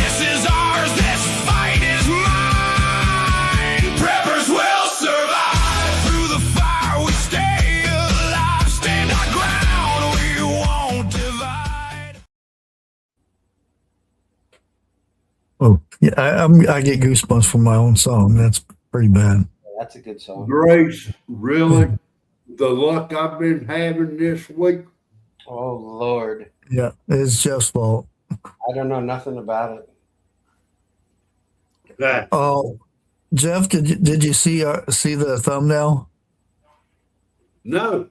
This is ours. This fight is mine. Preppers will survive. Through the fire we stay alive. Stand our ground. We won't divide. Oh, yeah, I get goosebumps from my own song. That's pretty bad. That's a good song. Grace, really? The luck I've been having this week? Oh, Lord. Yeah, it's Jeff's fault. I don't know nothing about it. That Oh, Jeff, did you see the thumbnail? no.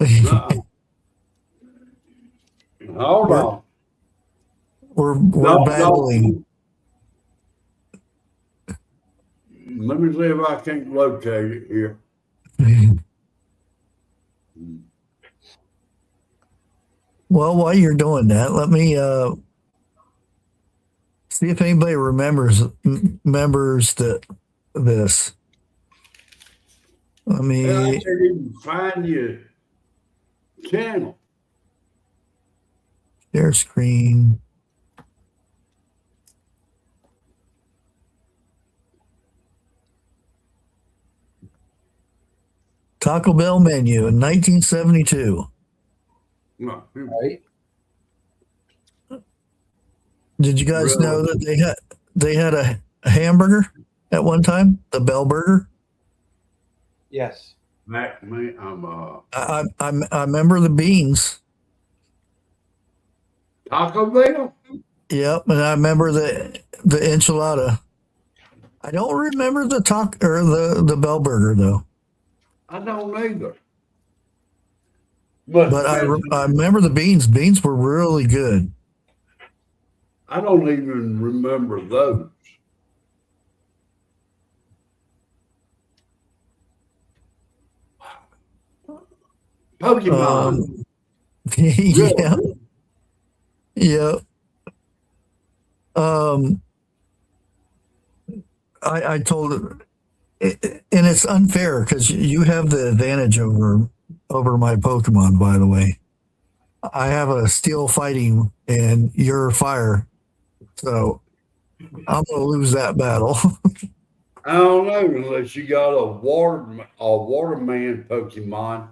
No. Hold on. We're No, battling. Let me see if I can't locate it here. Well, while you're doing that, let me see if anybody remembers this. Let I me. can't even find your channel. Share screen. Taco Bell menu in 1972. No. Right? Did you guys Really? know that they had a hamburger at one time, the Bell Burger? Yes. Mac, me, I'm I remember the beans. Taco Bell. Yep, and I remember the enchilada. I don't remember the the Bell Burger though. I don't either. But I remember the beans. Beans were really good. I don't even remember those. Pokemon. Yeah. Yeah. I told it, and it's unfair because you have the advantage over my Pokemon, by the way. I have a steel fighting and you're fire. So I'm gonna lose that battle. I don't know unless you got a waterman Pokemon.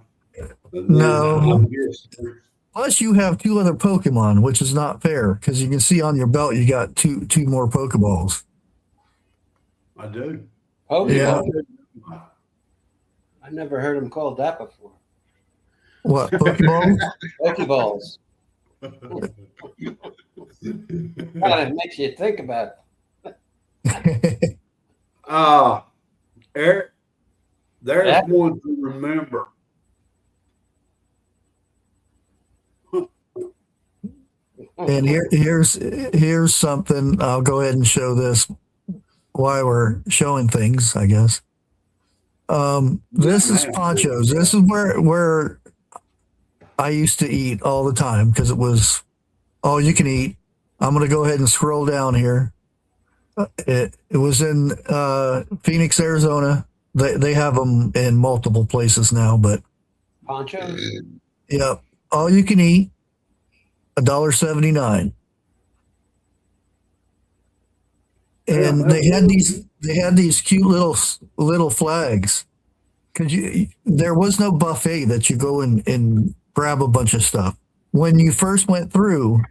No. Plus you have two other Pokemon, which is not fair because you can see on your belt you got two more Pokeballs. I do. Oh, Yeah. I never heard him called that before. What, Pokeballs? Pokeballs. God, it makes you think about it. Eric, there's Yeah. one to remember. And here's something. I'll go ahead and show this while we're showing things, I guess. This is Poncho's. This is where I used to eat all the time because it was all you can eat. I'm going to go ahead and scroll down here. It was in Phoenix, Arizona. They have them in multiple places now, but Ponchos? yeah, all you can eat, $1.79. And they had these cute little flags because there was no buffet that you go and grab a bunch of stuff. When you first went through,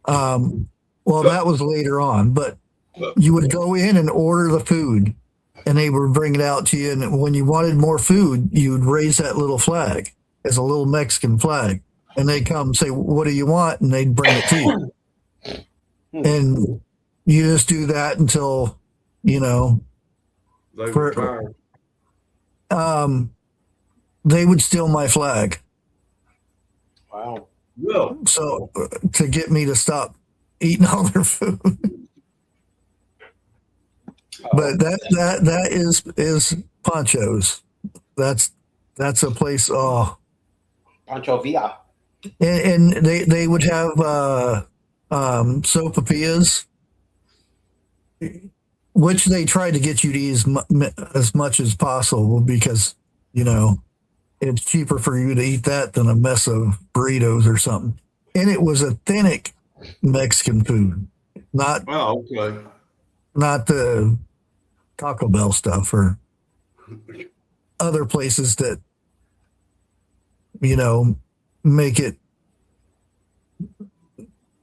well, that was later on, but you would go in and order the food and they would bring it out to you. And when you wanted more food, you'd raise that little flag as a little Mexican flag. And they'd come and say, what do you want? And they'd bring it to you. And you just do that until, They retired. they would steal my flag. Wow. Well, So to get me to stop eating all their food. But that is Poncho's. That's a place. Oh, Pancho Villa. and they would have sopapillas, which they tried to get you to eat as much as possible because it's cheaper for you to eat that than a mess of burritos or something. And it was authentic Mexican food. not Oh, okay. not the Taco Bell stuff or other places that make it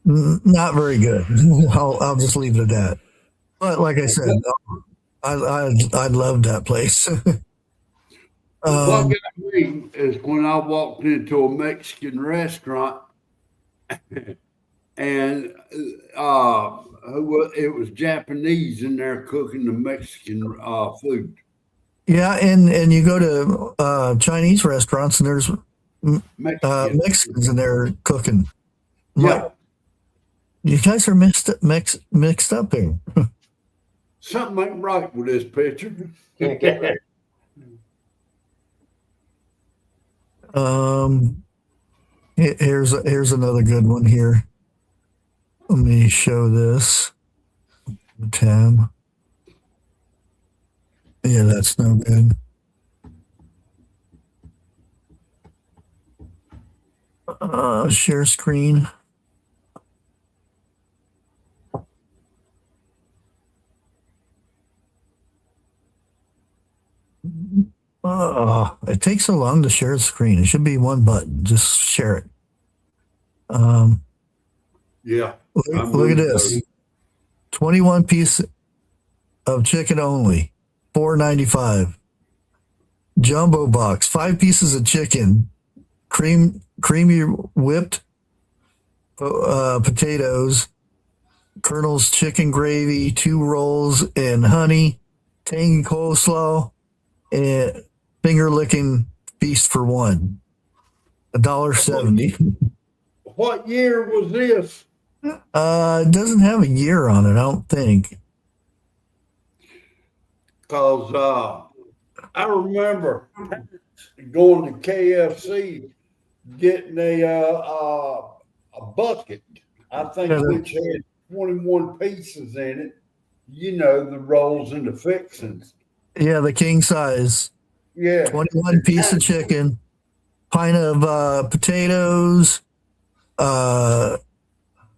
not very good. I'll just leave it at that. But like I said, I love that place. What got me is when I walked into a Mexican restaurant and it was Japanese in there cooking the Mexican food. Yeah, and you go to Chinese restaurants and there's Mexicans in there cooking. Yeah. You guys are mixed up here. Something ain't right with this picture. Can't get rid. Here's another good one here. Let me show this tab. Yeah, that's no good. Share screen. It takes so long to share the screen. It should be one button. Just share it. Yeah. Look at this. 21 piece of chicken only. $4.95. Jumbo box. 5 pieces of chicken. Creamy whipped potatoes. Colonel's chicken gravy. 2 rolls and honey. Tangy coleslaw. And finger licking feast for one. $1.70. What year was this? It doesn't have a year on it, I don't think. Because I remember going to KFC, getting a bucket. I think which had 21 pieces in it. The rolls and the fixings. Yeah, the king size. Yeah. 21 piece of chicken, pint of potatoes,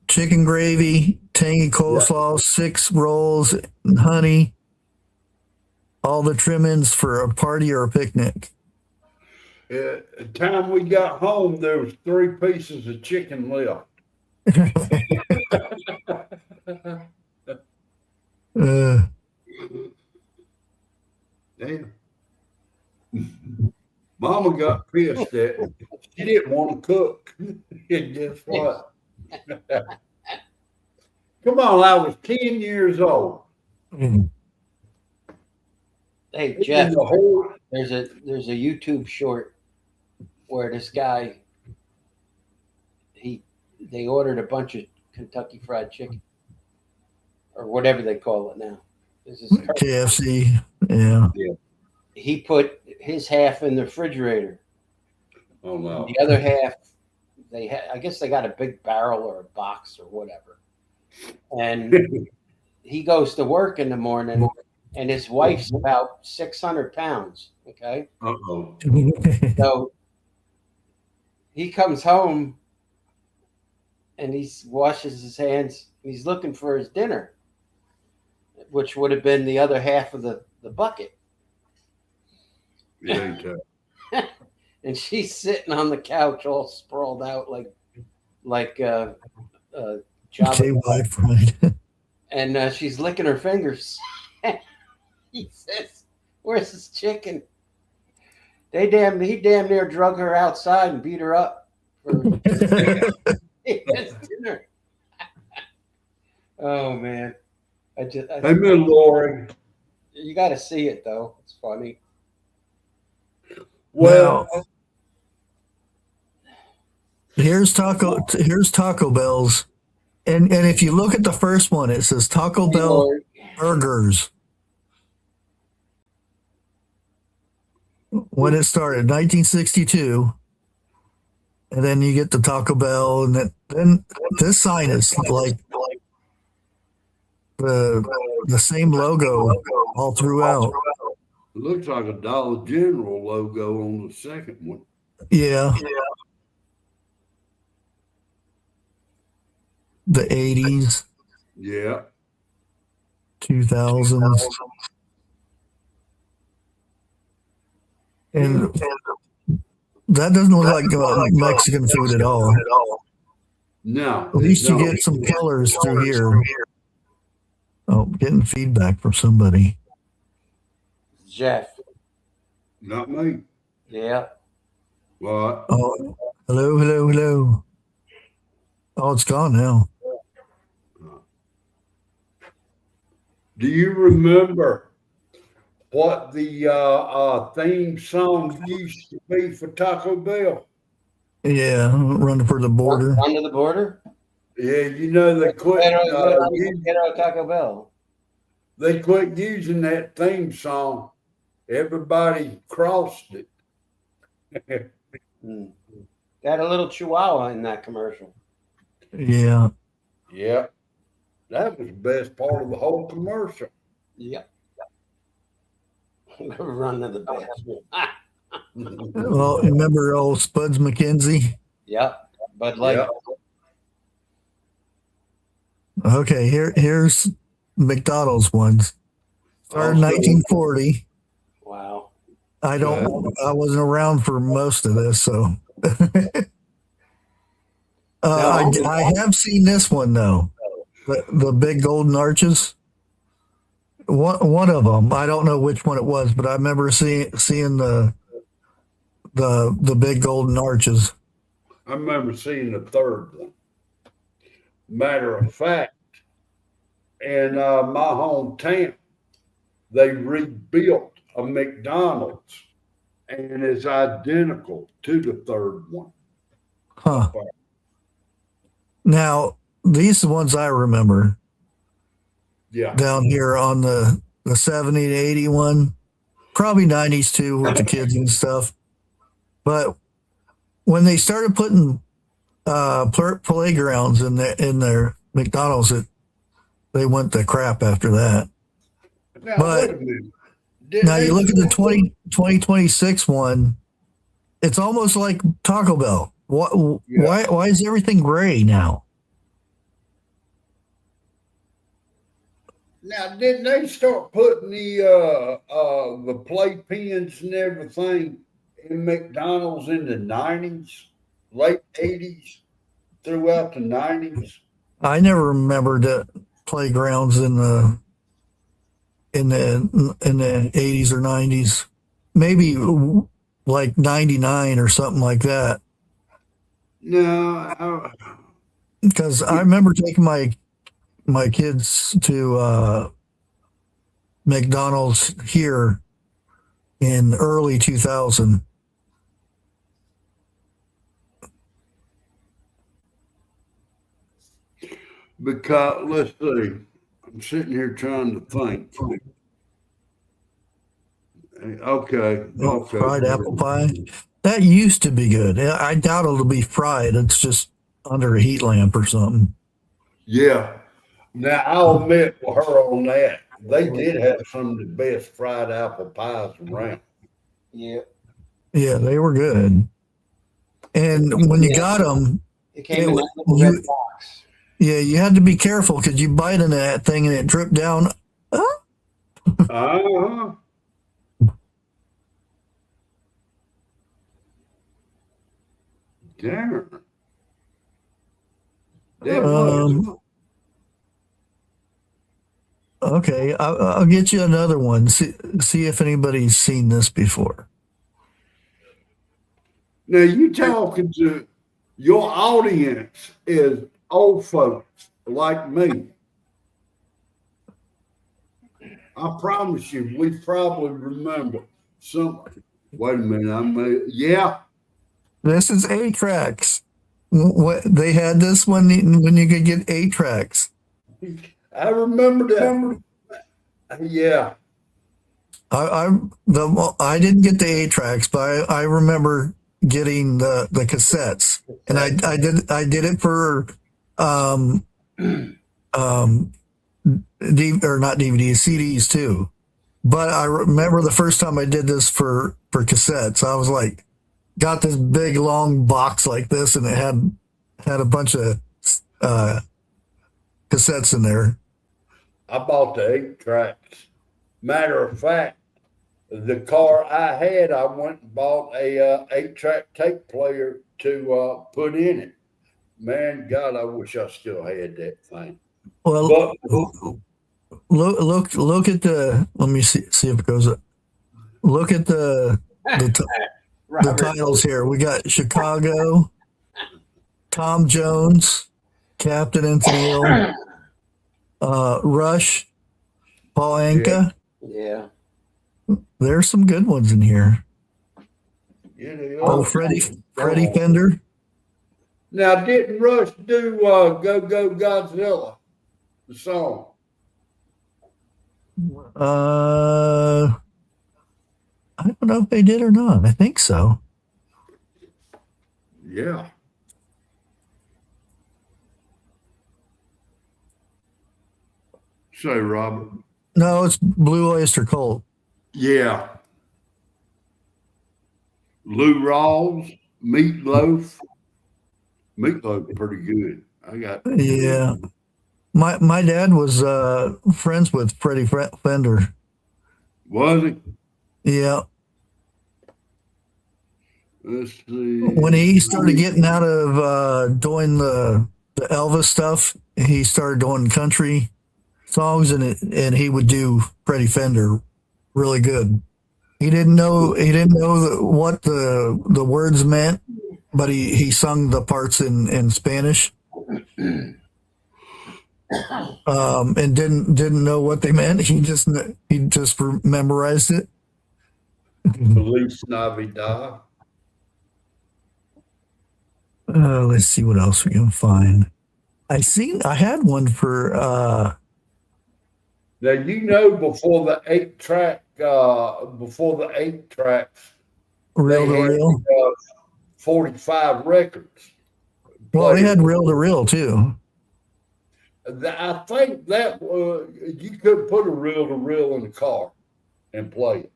chicken gravy, tangy coleslaw, 6 rolls, and honey. All the trimmings for a party or a picnic. The time we got home, there was 3 pieces of chicken left. Damn. Mama got pissed at me. She didn't want to cook. And guess what? Come on, I was 10 years old. Hey, Jeff, there's a YouTube short where this guy, they ordered a bunch of Kentucky Fried Chicken or whatever they call it now. This is KFC. Yeah. He put his half in the refrigerator. Oh no. The other half, I guess they got a big barrel or a box or whatever. And he goes to work in the morning, and his wife's about 600 pounds. Okay. Uh-oh. So he comes home and he washes his hands. He's looking for his dinner, which would have been the other half of the bucket. Yeah, and she's sitting on the couch all sprawled out like Jabba. And she's licking her fingers. He says, "Where's this chicken?" He damn near drug her outside and beat her up for his dinner. Oh man, Hey, Miss Lori. You got to see it though. It's funny. Well, here's Taco Bell's, and if you look at the first one, it says Taco Bell burgers. When it started, 1962, and then you get the Taco Bell, and then this sign is like the same logo all throughout. it looks like a Dollar General logo on the second one. Yeah. The 80s. Yeah. 2000s. And that doesn't look like Mexican food at all. No. At least you no. get some colors through here. Oh, getting feedback from somebody. Jeff. Not me. Yeah. What? Oh, hello, hello, hello. Oh, it's gone now. Do you remember what the theme song used to be for Taco Bell? Yeah, running for the border. Under the border? Yeah, you know they quit. Taco Bell. They quit using that theme song. Everybody crossed it. Got a little chihuahua in that commercial. Yeah. Yeah, that was the best part of the whole commercial. Yep. Run to the bathroom. Well, remember old Spuds McKenzie? Yep. Bud Light. Yeah. Okay, here's McDonald's ones. Started in 1940. Wow. I wasn't around for most of this, so I have seen this one though. The big golden arches. One of them. I don't know which one it was, but I remember seeing the big golden arches. I remember seeing the third one. Matter of fact, in my hometown, they rebuilt a McDonald's and it's identical to the third one. Huh. Now, these are the ones I remember. Yeah. Down here on the 70 to 81, probably 90s too with the kids and stuff. But when they started putting playgrounds in their McDonald's, they went to crap after that. Now, But wait a minute. now you look at the 2026 one, it's almost like Taco Bell. Why is everything gray now? Now, didn't they start putting the playpens and everything in McDonald's in the 90s, late 80s, throughout the 90s? I never remembered the playgrounds in the 80s or 90s. Maybe like 99 or something like that. No. Because I remember taking my kids to McDonald's here in early 2000. Because, let's see, I'm sitting here trying to think. Okay. Fried apple pie. That used to be good. I doubt it'll be fried. It's just under a heat lamp or something. Yeah. Now, I'll admit with her on that. They did have some of the best fried apple pies around. Yeah. Yeah, they were good. And when you got them, It came in a little red box. yeah, you had to be careful because you bite into that thing and it dripped down. Uh-huh. Darn. Okay, I'll get you another one. See if anybody's seen this before. Now, you talking to your audience is old folks like me. I promise you, we probably remember some. Wait a minute, yeah. This is 8-tracks. What they had this when you could get 8-tracks. I remember that. Yeah. I didn't get the 8-tracks, but I remember getting the cassettes, and I did it for or not DVDs, CDs too. But I remember the first time I did this for cassettes, I was like, got this big long box like this, and it had a bunch of cassettes in there. I bought the 8-tracks. Matter of fact, the car I had, I went and bought a 8-track tape player to put in it. Man, God, I wish I still had that thing. Well, But look at the. Let me see if it goes up. Look at the Robert, titles here. We got Chicago, Tom Jones, Captain Anthony Hill, Rush, Paul Anka. yeah. There's some good ones in here. yeah, they Oh, are. Freddie Fender. Now, didn't Rush do Go Go Godzilla, the song? I don't know if they did or not. I think so. Yeah. Say, Robert. No, it's Blue Oyster Cult. Yeah. Lou Rawls, Meatloaf. Meatloaf pretty good. I got Yeah. My dad was friends with Freddie Fender. Was it? Yeah. Let's see. When he started getting out of doing the Elvis stuff, he started doing country songs, and he would do Freddie Fender really good. He didn't know what the words meant, but he sung the parts in Spanish, and didn't know what they meant. He just memorized it. Feliz Navidad. Let's see what else we can find. I had one for Now you know before the 8-track, reel to they had reel. 45 records. Well, they had reel to reel too. I think that you could put a reel to reel in the car and play it,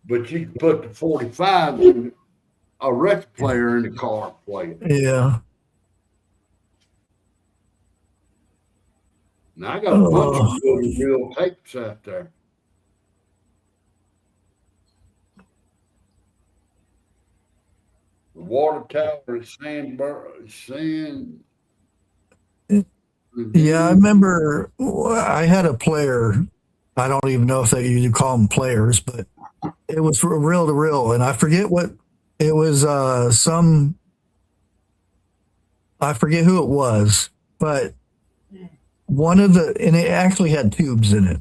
but you could put the 45 in a record player in the car and play it. Yeah. Now I got a bunch of reel to reel tapes out there. The water tower is sand. Yeah, I remember I had a player. I don't even know if you call them players, but it was for reel to reel, and I forget what it was. I forget who it was, but and it actually had tubes in it.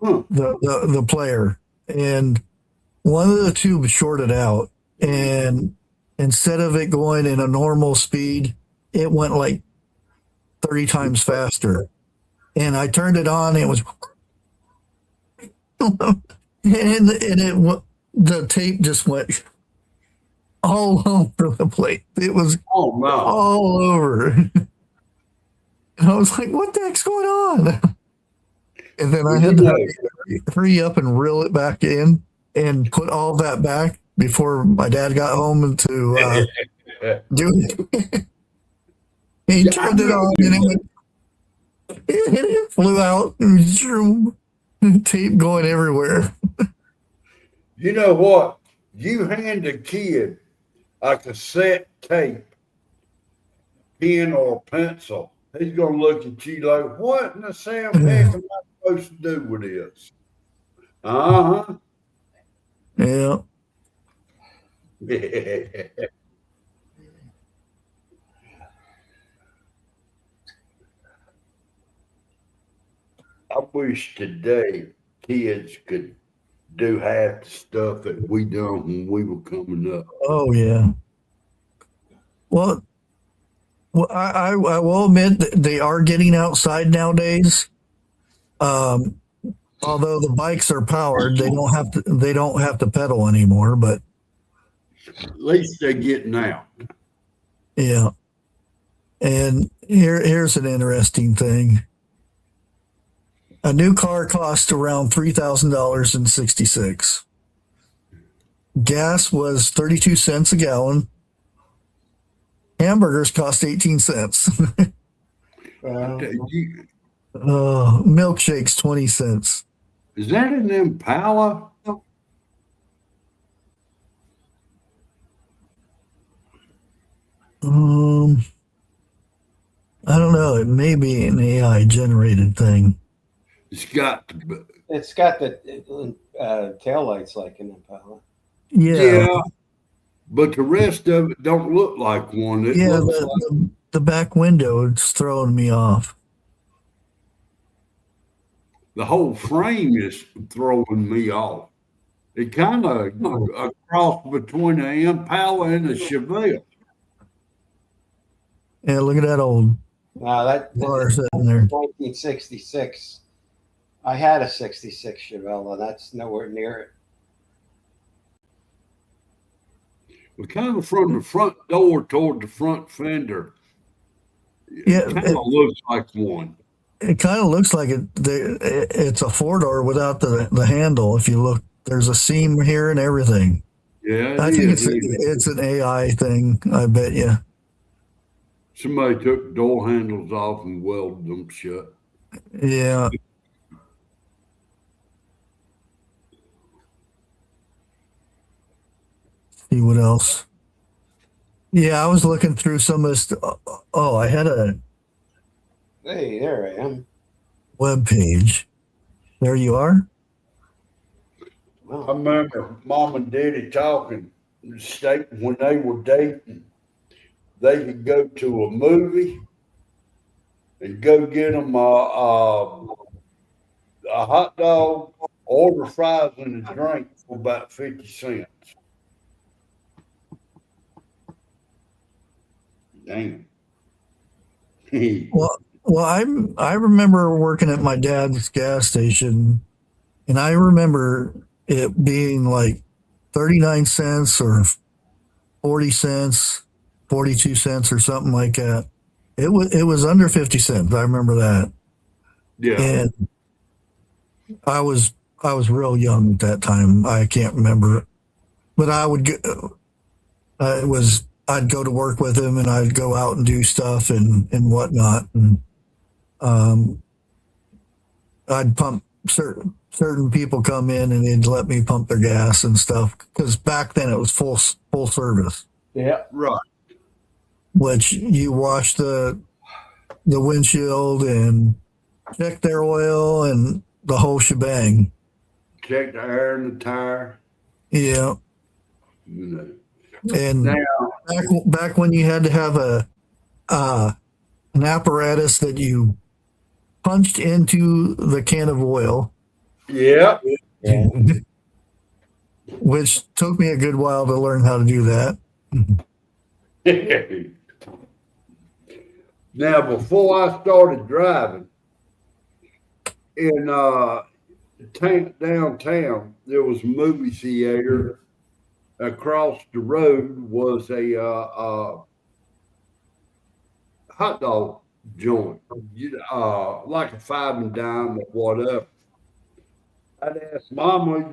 The player, and one of the tubes shorted out, and instead of it going in a normal speed, it went like 30 times faster. And I turned it on, and it was the tape just went all over the place. It was all over. And I was like, what the heck's going on? And then I had to hurry up and reel it back in and put all that back before my dad got home and to do it. He turned it on, and it flew out, and tape going everywhere. You know what? You hand a kid a cassette tape, pen or pencil, he's going to look at you like, what in the Sam heck am I supposed to do with this? Uh-huh. Yeah. I wish today kids could do half the stuff that we done when we were coming up. Oh, yeah. Well, I will admit that they are getting outside nowadays. Although the bikes are powered, they don't have to pedal anymore. But At least they're getting out. yeah. And here's an interesting thing. A new car cost around $3,000.66. Gas was 32 cents a gallon. Hamburgers cost 18 cents. You- Milkshake's 20 cents. Is that an Impala? Um, I don't know. It may be an AI generated thing. It's got to be. It's got the tail lights like an Impala. Yeah. But the rest of it don't look like one. It Yeah. looks like The back window is throwing me off. the whole frame is throwing me off. It kind of a cross between an Impala and a Chevelle. Yeah, look at that old No, that bar sitting there. 1966. I had a 66 Chevelle. That's nowhere near it. Well, kind of from the front door toward the front fender. Yeah, It kind of looks like one. It kind of looks like it's a four-door without the handle. If you look, there's a seam here and everything. Yeah, I think it's an AI thing. I bet you. Somebody took door handles off and welded them shut. Yeah. See what else? Yeah, I was looking through some of this. Oh, I had a Hey, there I am. web page. There you are. I Wow. remember Mom and Daddy talking, stating when they were dating, they could go to a movie and go get them a hot dog, order fries and a drink for about 50 cents. Damn. Well, I remember working at my dad's gas station, and I remember it being like 39 cents or 40 cents, 42 cents or something like that. It was under 50 cents. I remember that. Yeah. And I was real young at that time. I can't remember, but I would get, I'd go to work with him and I'd go out and do stuff and whatnot. And, I'd pump certain people come in and they'd let me pump their gas and stuff. Cause back then it was full service, Yeah. Right. which you wash the windshield and check their oil and the whole shebang. Check the air in the tire. Yeah. You know. And Now, back when you had to have an apparatus that you punched into the can of oil, yeah. Yeah. which took me a good while to learn how to do that. Now, before I started driving in downtown, there was a movie theater. Across the road was a hot dog joint, like a five and dime or whatever. I'd ask Mama,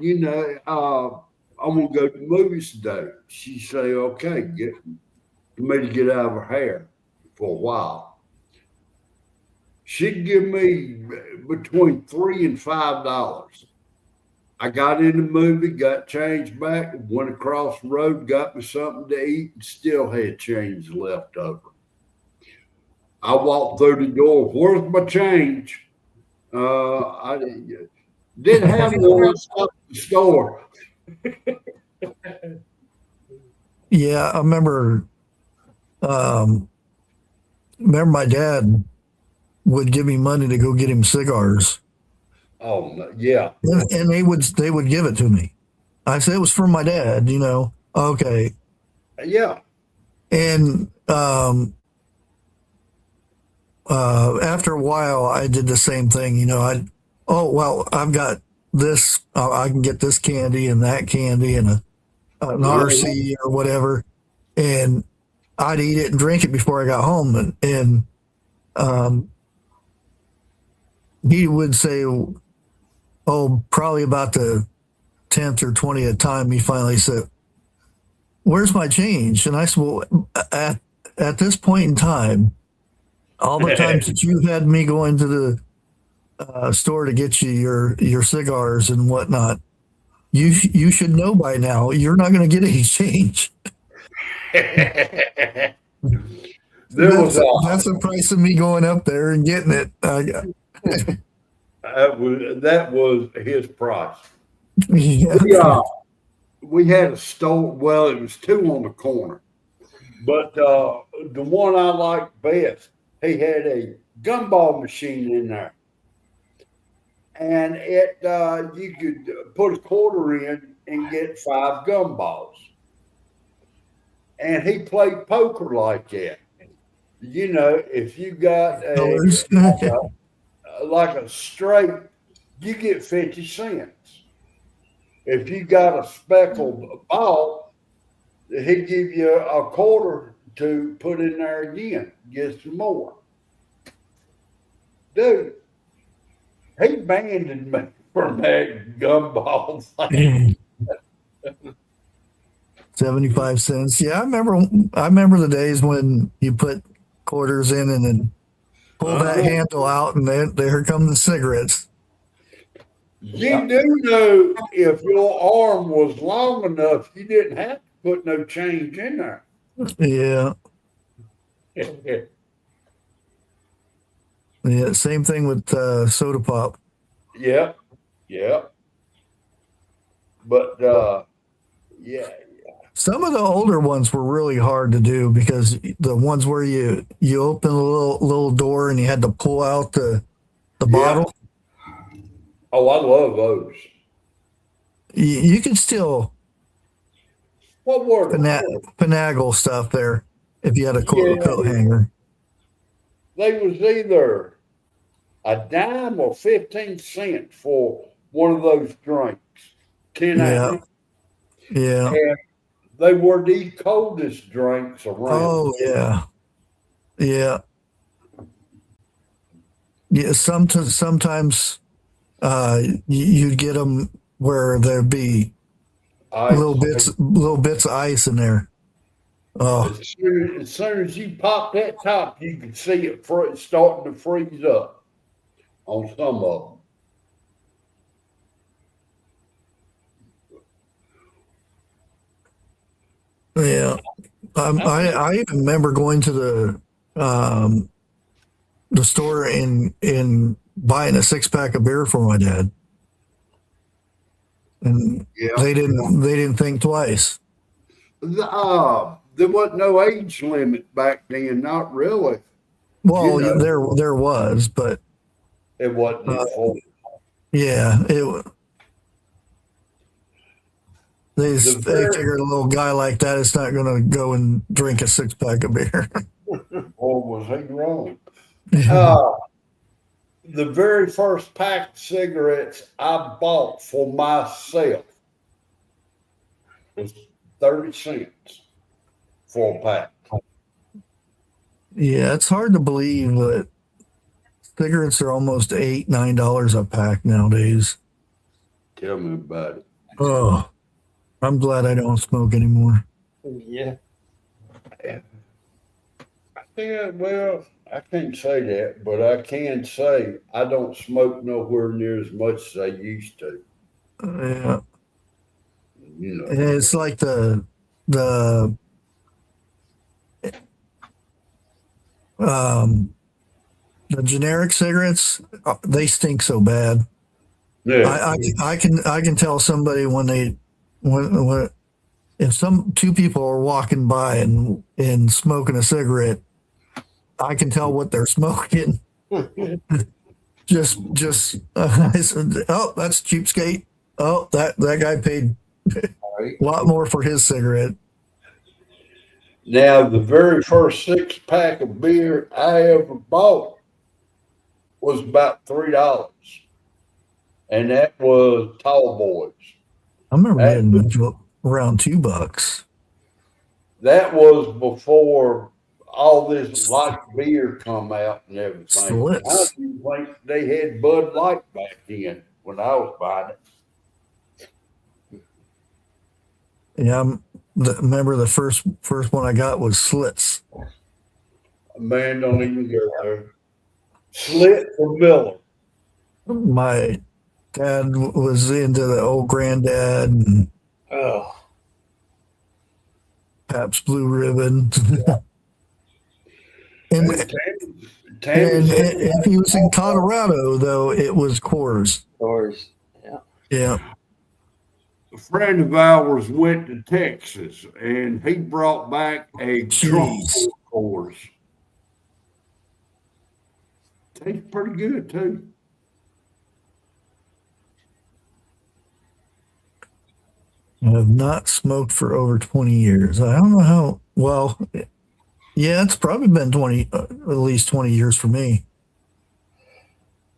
I want to go to the movies today. She'd say, okay, get me to get out of her hair for a while. She'd give me between $3 and $5. I got in the movie, got changed back, went across the road, got me something to eat, and still had change left over. I walked through the door. Where's my change? I didn't have one at the store. Yeah, I remember. Remember, my dad would give me money to go get him cigars. Oh no, yeah, And they would give it to me. I said it was from my dad, Okay. yeah. And after a while, I did the same thing. I've got this. I can get this candy and that candy and an RC or whatever, and I'd eat it and drink it before I got home. And he would say, probably about the 10th or 20th time, he finally said, "Where's my change?" And I said, "Well, at this point in time, All the times that you've had me go into the store to get you your cigars and whatnot, you should know by now you're not going to get any change. That's the price of me going up there and getting it. That was his price. Yeah. We had a store. Well, it was two on the corner, but the one I liked best, he had a gumball machine in there, and it you could put a quarter in and get 5 gumballs. And he played poker like that. You know, if you got like a straight, you get 50 cents. If you got a speckled ball, he'd give you a quarter to put in there again, get some more. Dude, he banned me from that gumballs. 75 cents. Yeah, I remember the days when you put quarters in and then pull that handle out and then there come the cigarettes. You do know if your arm was long enough, you didn't have to put no change in there. Yeah. Yeah, same thing with soda pop. Yep. But yeah. Some of the older ones were really hard to do because the ones where you open a little door and you had to pull out the bottle. Oh, I love those. You could still What were finagle stuff there if you had a coat hanger. They was either a dime or 15 cents for one of those drinks. 10 ounce. Yeah. And they were the coldest drinks around. Oh yeah. Yeah. Yeah. Sometimes you'd get them where there'd be little bits of ice in there. Oh, As soon as you pop that top, you could see it starting to freeze up on some of them. yeah. I even remember going to the store and buying a 6-pack of beer for my dad, and they didn't think twice. There wasn't no age limit back then, not really. Well, there was, but it wasn't. Yeah, they figured a little guy like that is not going to go and drink a 6-pack of beer. Or was he wrong? The very first pack of cigarettes I bought for myself was 30 cents for a pack. Yeah, it's hard to believe that cigarettes are almost $8-9 a pack nowadays. Tell me about it. Oh, I'm glad I don't smoke anymore. Yeah. Yeah, well, I can't say that, but I can say I don't smoke nowhere near as much as I used to. Yeah. You know. And it's like the generic cigarettes, they stink so bad. Yeah. I can tell somebody when if two people are walking by and smoking a cigarette, I can tell what they're smoking. just I said, oh, that's cheapskate. Oh, that guy paid a lot more for his cigarette. Now, the very first 6-pack of beer I ever bought was about $3, and that was Tall Boys. I remember getting around $2. That was before all this light beer come out and everything. Slits. I didn't think they had Bud Light back then when I was buying it. Yeah, remember the first one I got was Slits. Man, don't even go there. Slit for Miller. My dad was into the old granddad and Oh, Pabst Blue Ribbon. and, And and Tammy's if he was in Colorado, though, it was Coors. doors. Yeah. Yeah. a friend of ours went to Texas, and he brought back a trunk Jeez. full of Coors. Tastes pretty good too. I have not smoked for over 20 years. I don't know how well. Yeah, it's probably been 20, at least 20 years for me.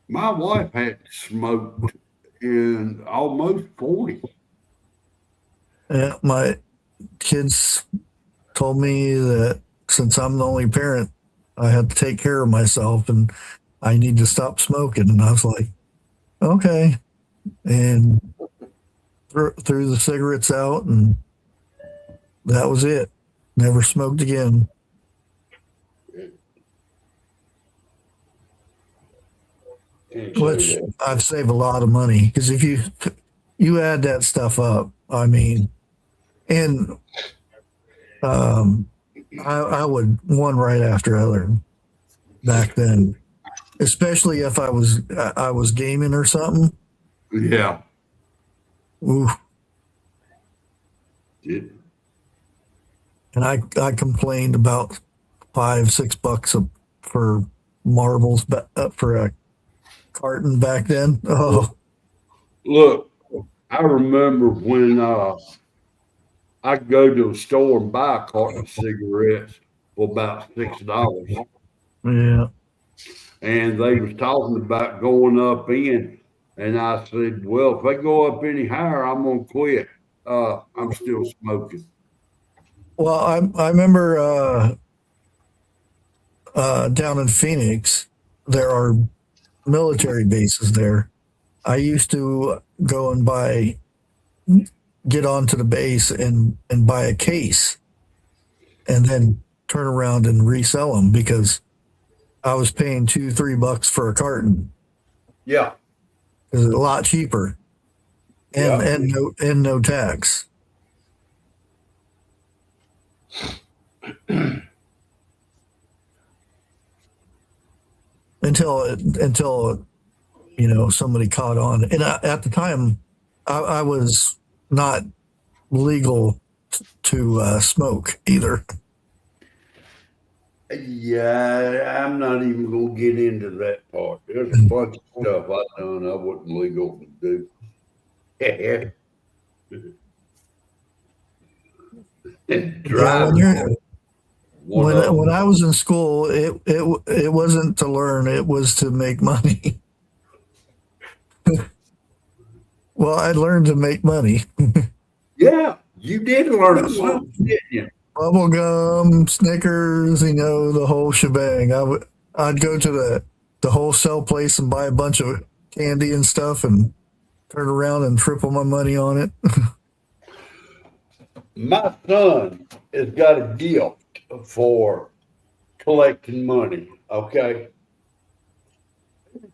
My wife hadn't smoked in almost 40. Yeah, my kids told me that since I'm the only parent, I had to take care of myself and I need to stop smoking. And I was like, okay. And threw the cigarettes out, and that was it. Never smoked again. Which I've saved a lot of money because if you add that stuff up, I mean, and I would one right after other back then, especially if I was gaming or something. Yeah. Ooh. Yeah. And I complained about $5-6 for marbles for a carton back then. Oh, Look, I remember when I'd go to a store and buy a carton of cigarettes for about $6. yeah. And they was talking about going up in, and I said, well, if they go up any higher, I'm gonna quit. I'm still smoking. Well, I remember down in Phoenix, there are military bases there. I used to go and get onto the base and buy a case and then turn around and resell them because I was paying $2-3 for a carton. Yeah. It's a lot cheaper and no tax. until somebody caught on, and at the time I was not legal to smoke either. Yeah, I'm not even gonna get into that part. There's a bunch of stuff I done I wasn't legal to do. And drive. When I was in school, it wasn't to learn; it was to make money. Well, I learned to make money. Yeah, you did learn something, didn't you? Bubble gum, Snickers, the whole shebang. I'd go to the wholesale place and buy a bunch of candy and stuff and turn around and triple my money on it. My son has got a gift for collecting money. Okay,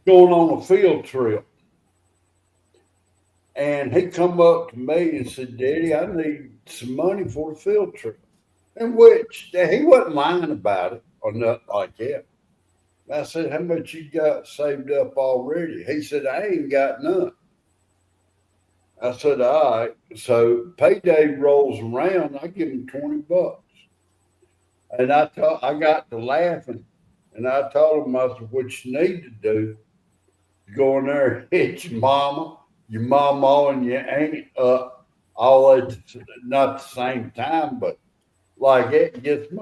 going on a field trip. And he come up to me and said, Daddy, I need some money for the field trip. And which he wasn't lying about it or nothing like that. I said, how much you got saved up already? He said, I ain't got none. I said, all right. So payday rolls around, I give him $20. And I got to laughing. And I told him, I said, what you need to do is go in there and hit your mama and your aunt up all at not the same time, but like it gets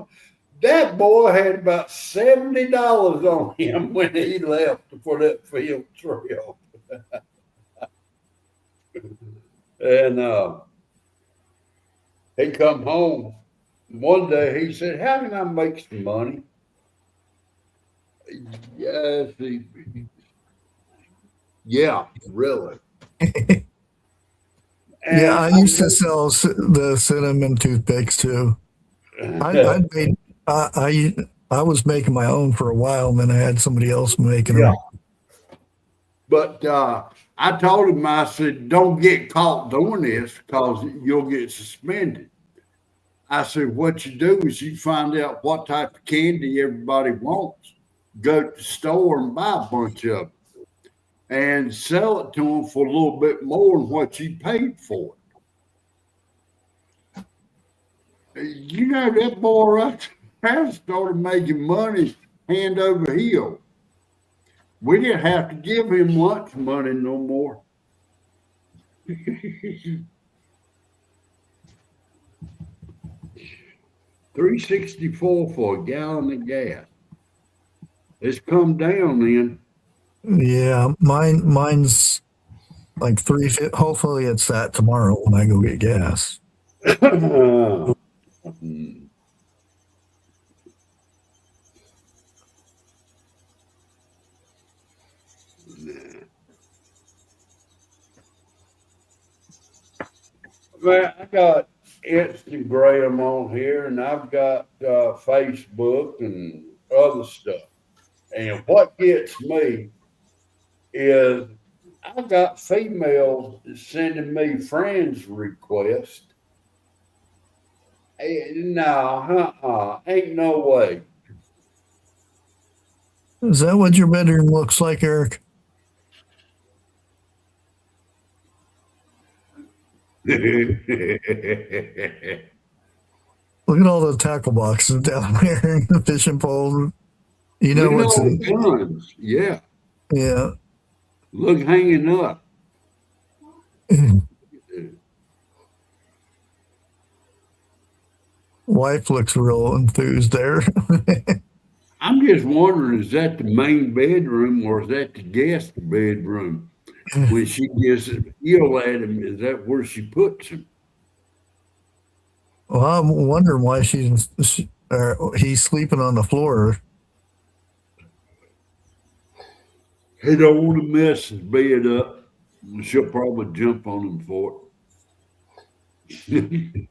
that boy had about $70 on him when he left for that field trip. And he come home one day. He said, how can I make some money? Yes, yeah, really. Yeah, I used to sell the cinnamon toothpicks too. I I was making my own for a while, and then I had somebody else making Yeah. them. But I told him, I said, don't get caught doing this because you'll get suspended. I said, what you do is you find out what type of candy everybody wants, go to the store and buy a bunch of them and sell it to them for a little bit more than what you paid for it. You know, that boy right there started making money hand over heel. We didn't have to give him lunch money no more. $3.64 for a gallon of gas. It's come down then. Yeah, mine's like 350. Hopefully, it's that tomorrow when I go get gas. Man, I got Instagram on here, and I've got Facebook and other stuff. And what gets me is I've got females sending me friends requests. No, ain't no way. Is that what your bedroom looks like, Eric? Look at all the tackle boxes down there and the fishing poles. You know what's in. Guns. Yeah. Yeah. Look hanging up. Wife looks real enthused there. I'm just wondering, is that the main bedroom or is that the guest bedroom? When she gets ill at him, is that where she puts him? Well, I'm wondering why he's sleeping on the floor. He don't want to mess his bed up. She'll probably jump on him for it.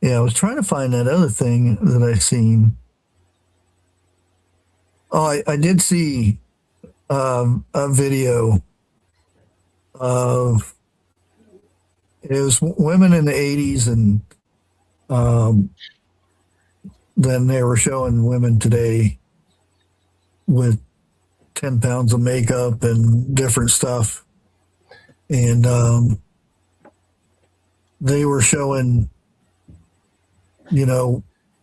Yeah, I was trying to find that other thing that I seen. Oh, I did see a video of it was women in the 80s, and then they were showing women today with 10 pounds of makeup and different stuff, and they were showing,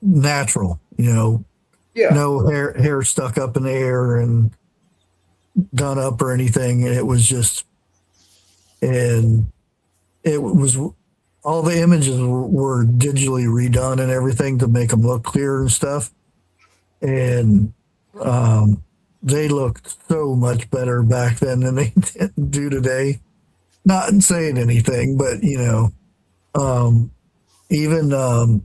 natural, Yeah. no hair stuck up in the air and done up or anything. And it was all the images were digitally redone and everything to make them look clear and stuff. And they looked so much better back then than they do today. Not saying anything, but even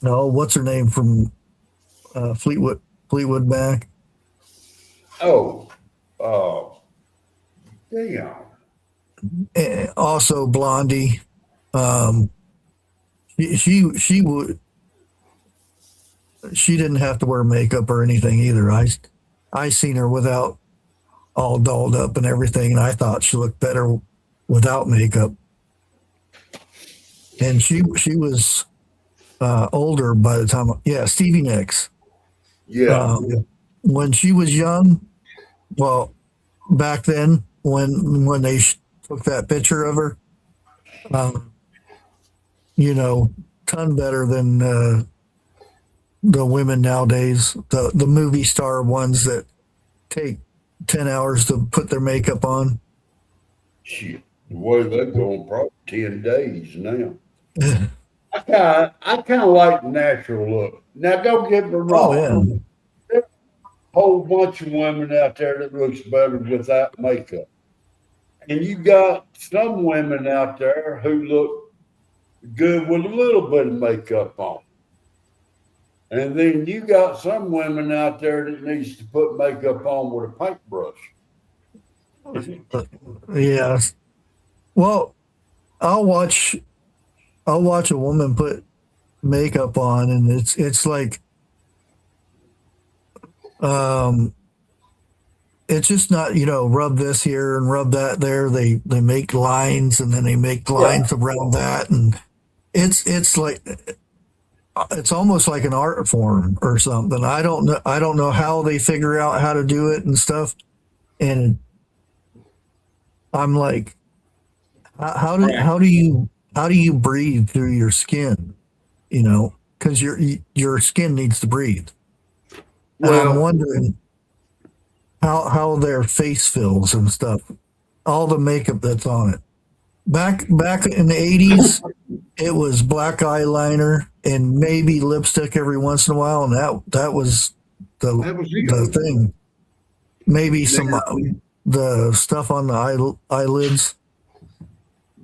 what's her name from Fleetwood Mac? Damn. Also Blondie. She didn't have to wear makeup or anything either. I seen her without, all dolled up and everything, and I thought she looked better without makeup. And she was older by the time. Yeah, Stevie Nicks. Yeah. When she was young, well, back then when they took that picture of her, ton better than the women nowadays, the movie star ones that take 10 hours to put their makeup on. Shit. The way they're going, probably 10 days now. I kind of like the natural look. Now, don't get me wrong. Oh, yeah. There's a whole bunch of women out there that looks better without makeup. And you got some women out there who look good with a little bit of makeup on. And then you got some women out there that needs to put makeup on with a paintbrush. Yes. Well, I'll watch a woman put makeup on, and it's like it's just not, rub this here and rub that there. They make lines, and then they make Yeah. lines around that, and it's like it's almost like an art form or something. I don't know how they figure out how to do it and stuff. And I'm like, how do you breathe through your skin? Because your skin needs to breathe. And I'm Well, wondering how their face fills and stuff, all the makeup that's on it. Back in the 80s, it was black eyeliner and maybe lipstick every once in a while, and that was that the was the it. thing. Maybe some Now, the stuff on the eyelids.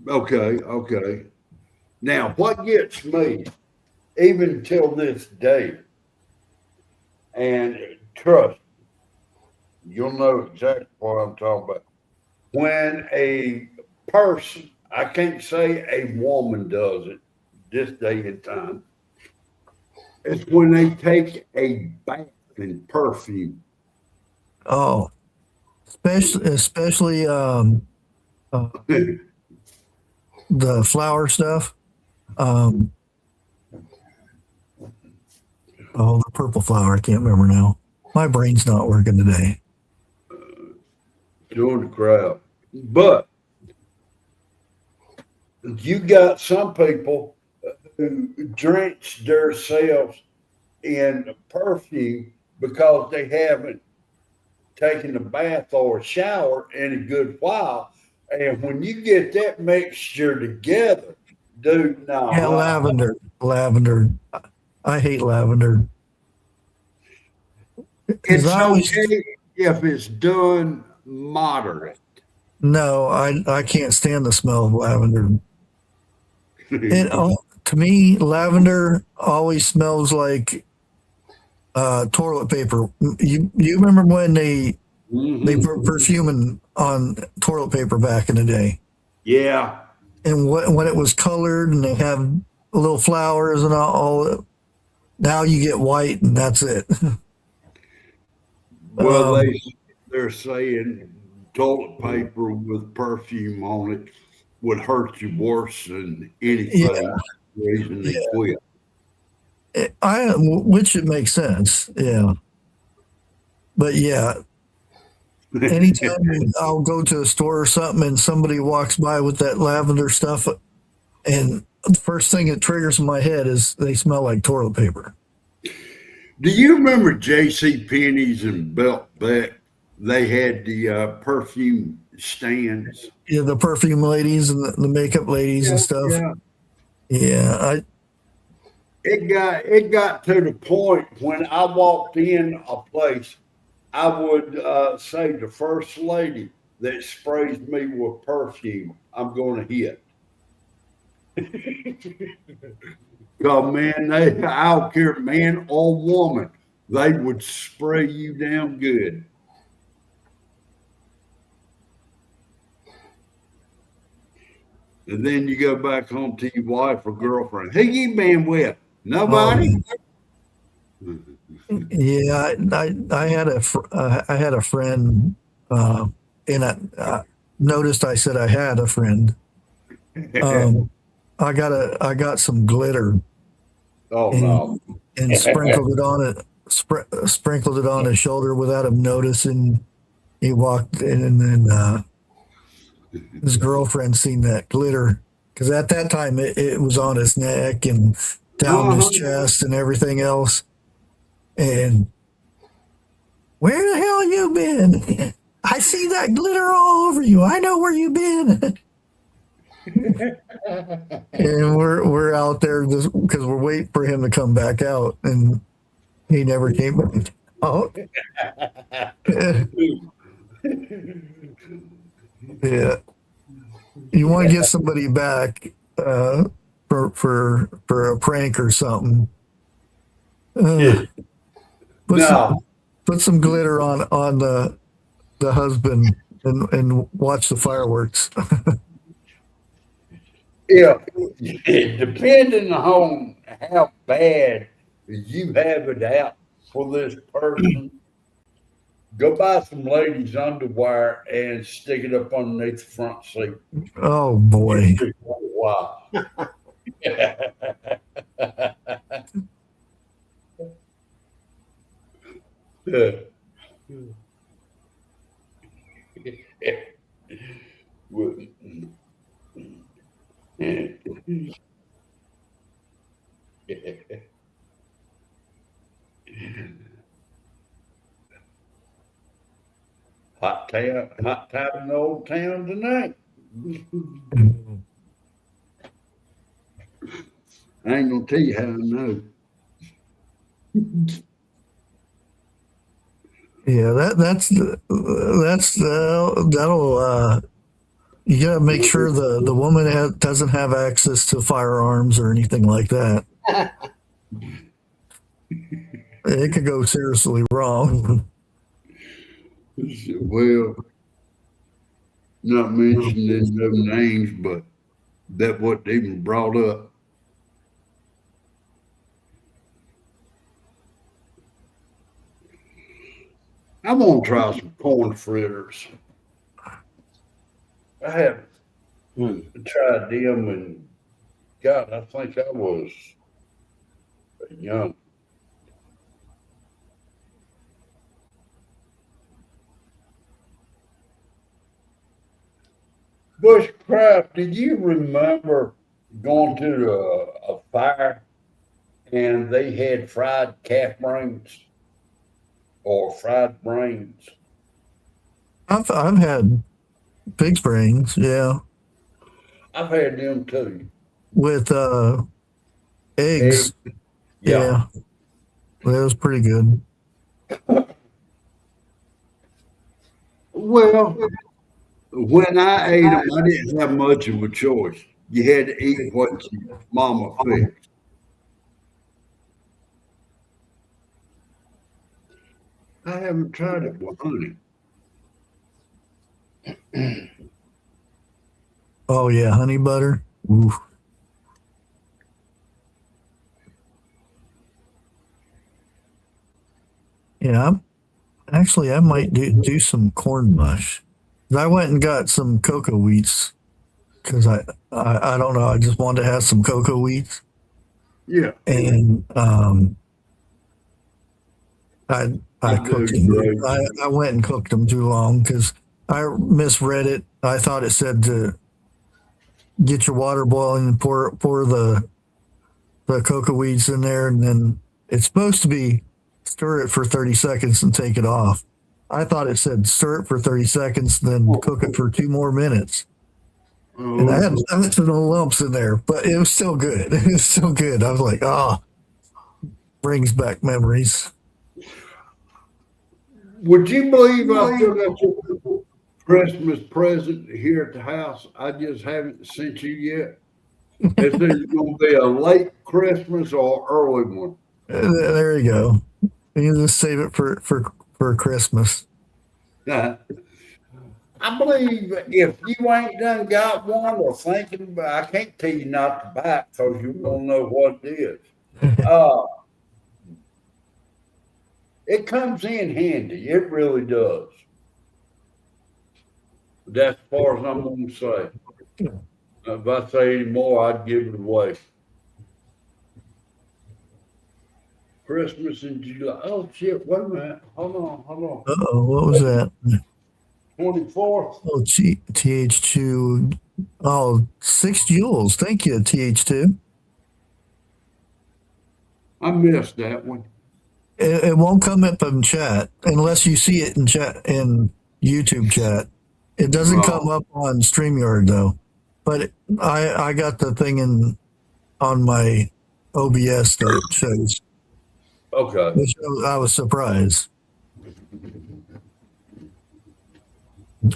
okay. Now, what gets me, even till this day, and trust, you'll know exactly what I'm talking about. When a person, I can't say a woman does it this day and time, it's when they take a bath in perfume. Oh, especially uh, the flower stuff. Um, oh, the purple flower. I can't remember now. My brain's not working today. Join the crowd. But you got some people who drench themselves in perfume because they haven't taken a bath or a shower in a good while. And when you get that mixture together, dude, Yeah, no, lavender. I hate lavender because it's I always okay if it's done moderate. no, I can't stand the smell of lavender. To me, lavender always smells like toilet paper. You remember when they Mhm. put perfuming on toilet paper back in the day, Yeah. and when it was colored and they have little flowers and all. Now you get white and that's it. Well, um, they're saying toilet paper with perfume on it would hurt you worse than yeah, anything. Reason they yeah. quit. Which it makes sense. Yeah, but yeah, anytime I'll go to a store or something and somebody walks by with that lavender stuff, and the first thing that triggers in my head is they smell like toilet paper. Do you remember J.C. Penney's and Belt Beck? They had the perfume stands. Yeah, the perfume ladies and the makeup ladies and Yeah, stuff. yeah. Yeah, It got to the point when I walked in a place, I would say the first lady that sprays me with perfume, I'm going to hit. Because, man, I don't care, man or woman, they would spray you down good. And then you go back home to your wife or girlfriend. Who you been with? oh Nobody? yeah. I had a friend, and I noticed I said I had a friend. Um, I got some glitter Oh, and no. sprinkled it on it, sprinkled it on his shoulder without him noticing. He walked in, and then his girlfriend seen that glitter because at that time it was on his neck and down his Uh-huh. chest and everything else. And where the hell you been? I see that glitter all over you. I know where you been. And we're out there because we're waiting for him to come back out, and he never came back out. Yeah, you want to get somebody back for a prank or something. Put No. some glitter on the husband and watch the fireworks. if depending on how bad you have it out for this person, go buy some ladies' underwear and stick it up underneath the front seat. Oh boy. Wow. Hot time in the old town tonight. I ain't gonna tell you how I know. Yeah, that'll you gotta make sure the woman doesn't have access to firearms or anything like that. It could go seriously wrong. Well, not mentioning no names, but that what they even brought up. I'm gonna try some corn fritters. I haven't tried them, and God, I think I was young. Bushcraft, did you remember going to a fire and they had fried calf brains or fried brains? I've had pig's brains, yeah, I've had them too. with eggs. Yeah, that was pretty good. Well, when I ate them, I didn't have much of a choice. You had to eat what your mama fixed. I haven't tried it with honey. Oh yeah, honey butter. Ooh. Yeah, I might do some corn mush. I went and got some cocoa wheats because I don't know. I just wanted to have some cocoa wheats, Yeah. and I cooked them. Great. I went and cooked them too long because I misread it. I thought it said to get your water boiling and pour the cocoa wheats in there, and then it's supposed to be stir it for 30 seconds and take it off. I thought it said stir it for 30 seconds, then cook it for 2 more minutes. And I had some little lumps in there, but it was still good. It was still good. I was like, brings back memories. Would you believe I still got your Christmas present here at the house? I just haven't sent you yet. It's either going to be a late Christmas or early one. There you go. You just save it for Christmas. I believe if you ain't done got one or thinking about, I can't tell you not to buy it because you won't know what it is. It comes in handy. It really does. That's as far as I'm going to say. If I say any more, I'd give it away. Christmas in July. Oh, shit. Wait a minute. Hold on. Uh-oh, what was that? 24th. Oh, TH2. Oh, 6 joules. Thank you, TH2. I missed that one. It won't come up in chat unless you see it in chat in YouTube chat. It doesn't come up on StreamYard though. But I got the thing on my OBS that shows. Okay. I was surprised.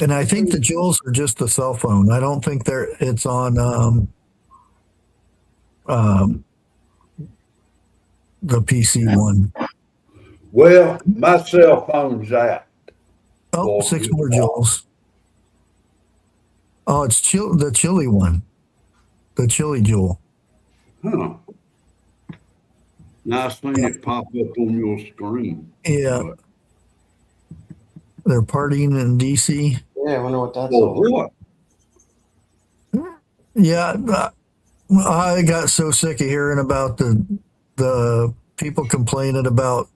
And I think the joules are just the cell phone. I don't think it's on the PC one. Well, my cell phone's out. Oh, 6 more joules. Oh, it's the chili one. the chili jewel. Huh. Now I seen it pop up on your screen. Yeah, But, they're partying in DC. Yeah, I wonder what that's well, all about. what? Yeah, I got so sick of hearing about the people complaining about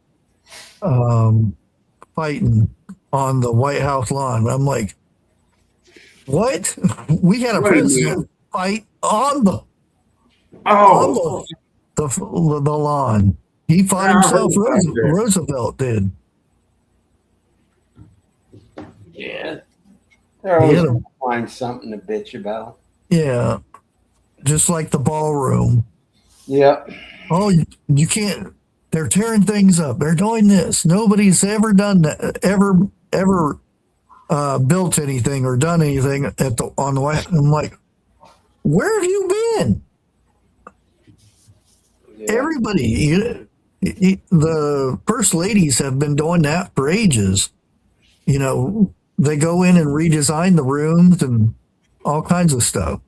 fighting on the White House lawn. I'm like, what? We had a Wait a president fight on the Oh, the lawn. He fought Yeah, I himself. heard about that. Roosevelt did. Yeah. They're always Yeah. going to find something to bitch about. Yeah, just like the ballroom. Yep. Oh, you can't. They're tearing things up. They're doing this. Nobody's ever done that. Ever built anything or done anything on the way. I'm like, where have you been? Yeah. Everybody, the first ladies have been doing that for ages. You know, they go in and redesign the rooms and all kinds of stuff.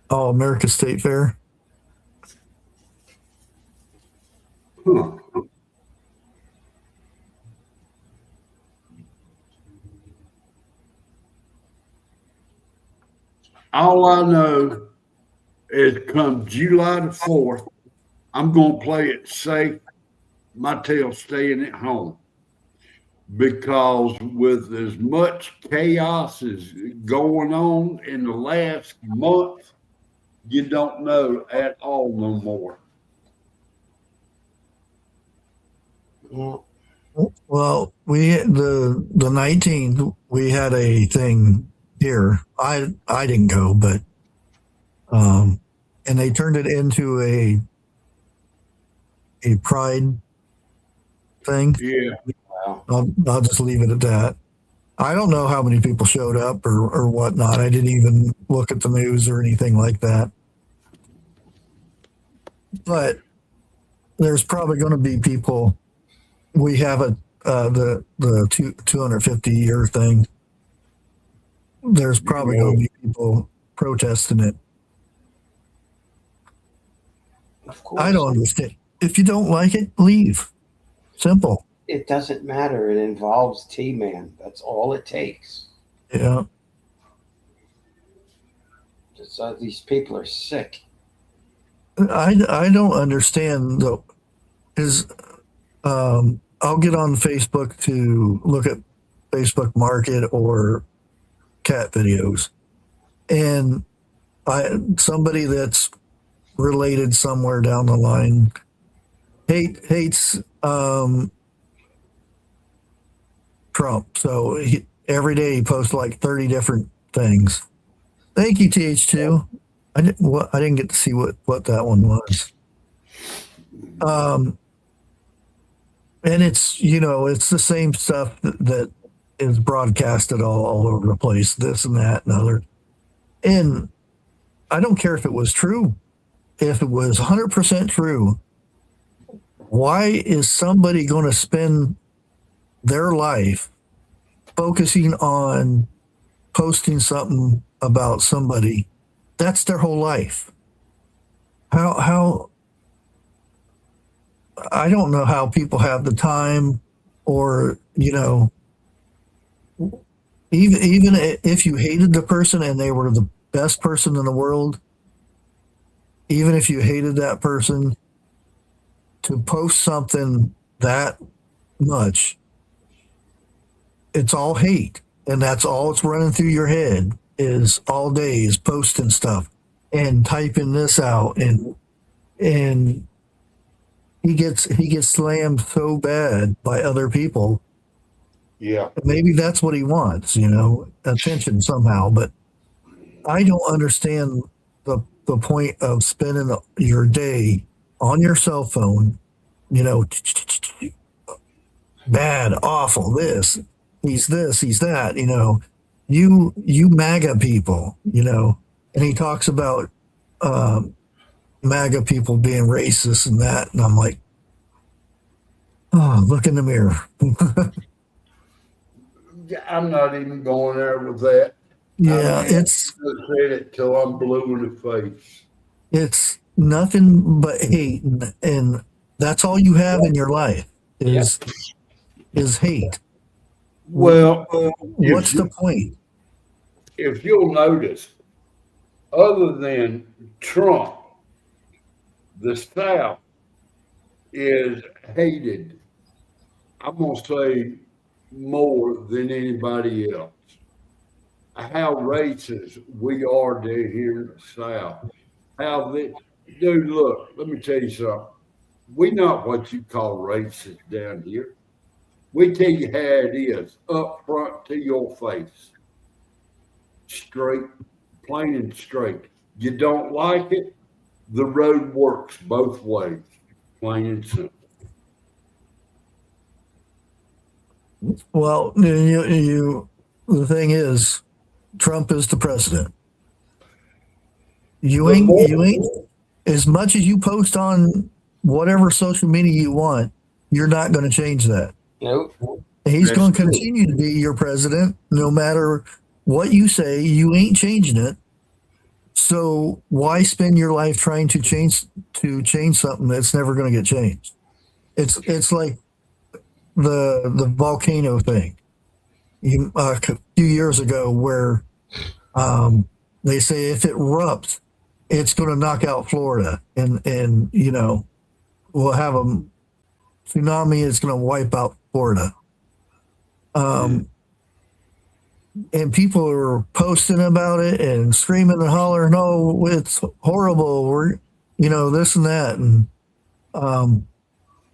Oh, America State Fair. huh. All I know is come July the 4th, I'm going to play it safe. My tail staying at home. Because with as much chaos as going on in the last month, you don't know at all no more. Yeah. Well, the 19th we had a thing here. I didn't go, but and they turned it into a pride thing. Yeah. Wow. I'll just leave it at that. I don't know how many people showed up or whatnot. I didn't even look at the news or anything like that. But there's probably going to be people. We have the 250 year thing. There's probably going to be people protesting it. Of course. I don't understand. If you don't like it, leave. Simple. It doesn't matter. It involves T-Man. That's all it takes. Yeah. Just, these people are sick. I don't understand though. I'll get on Facebook to look at Facebook Market or cat videos, and somebody that's related somewhere down the line hates Trump. So every day he posts like 30 different things. Thank you, TH2. I didn't get to see what that one was. And it's, it's the same stuff that is broadcasted all over the place, this and that and other. And I don't care if it was true. If it was 100% true, why is somebody going to spend their life focusing on posting something about somebody? That's their whole life. How I don't know how people have the time, or even if you hated the person and they were the best person in the world, even if you hated that person, to post something that much, it's all hate, and that's all it's running through your head is all day is posting stuff and typing this out, and he gets slammed so bad by other people. Yeah. Maybe that's what he wants, attention somehow. But I don't understand the point of spending your day on your cell phone, bad, awful, this, he's that, you MAGA people, and he talks about MAGA people being racist and that, and I'm like, oh, look in the mirror. I'm not even going there with that. Yeah, I said it till I'm blue in the face. it's nothing but hate, and that's all you have in your life is hate. Well, What's the point? if you'll notice, other than Trump, the South is hated, I'm going to say, more than anybody else. How racist we are down here in the South. How they, dude, look, let me tell you something. We not what you call racist down here. We tell you how it is, up front to your face. Straight, plain and straight. You don't like it, the road works both ways. Plain and simple. Well, the thing is, Trump is the president. You ain't as much as you post on whatever social media you want, you're not going to change that. Nope. He's going to continue to be your president no matter what you say. You ain't changing it. So why spend your life trying to change something that's never going to get changed? It's like the volcano thing a few years ago where they say if it erupts, it's going to knock out Florida, and we'll have a tsunami. It's going to wipe out Florida. And people are posting about it and screaming and hollering, "Oh, it's horrible!" We're, this and that. And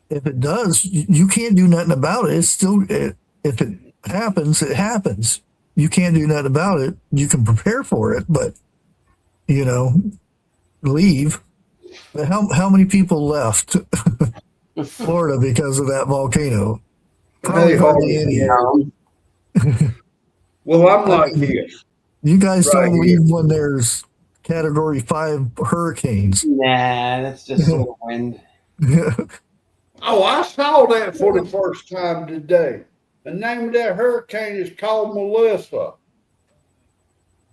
if it does, you can't do nothing about it. It's still, if it happens, it happens. You can't do nothing about it. You can prepare for it, but leave. But how many people left Florida because of that volcano? Probably hardly any. Well, I'm like this. You guys Right don't here. leave when there's Category 5 hurricanes. Nah, that's just the wind. Oh, I saw that for the first time today. The name of that hurricane is called Melissa.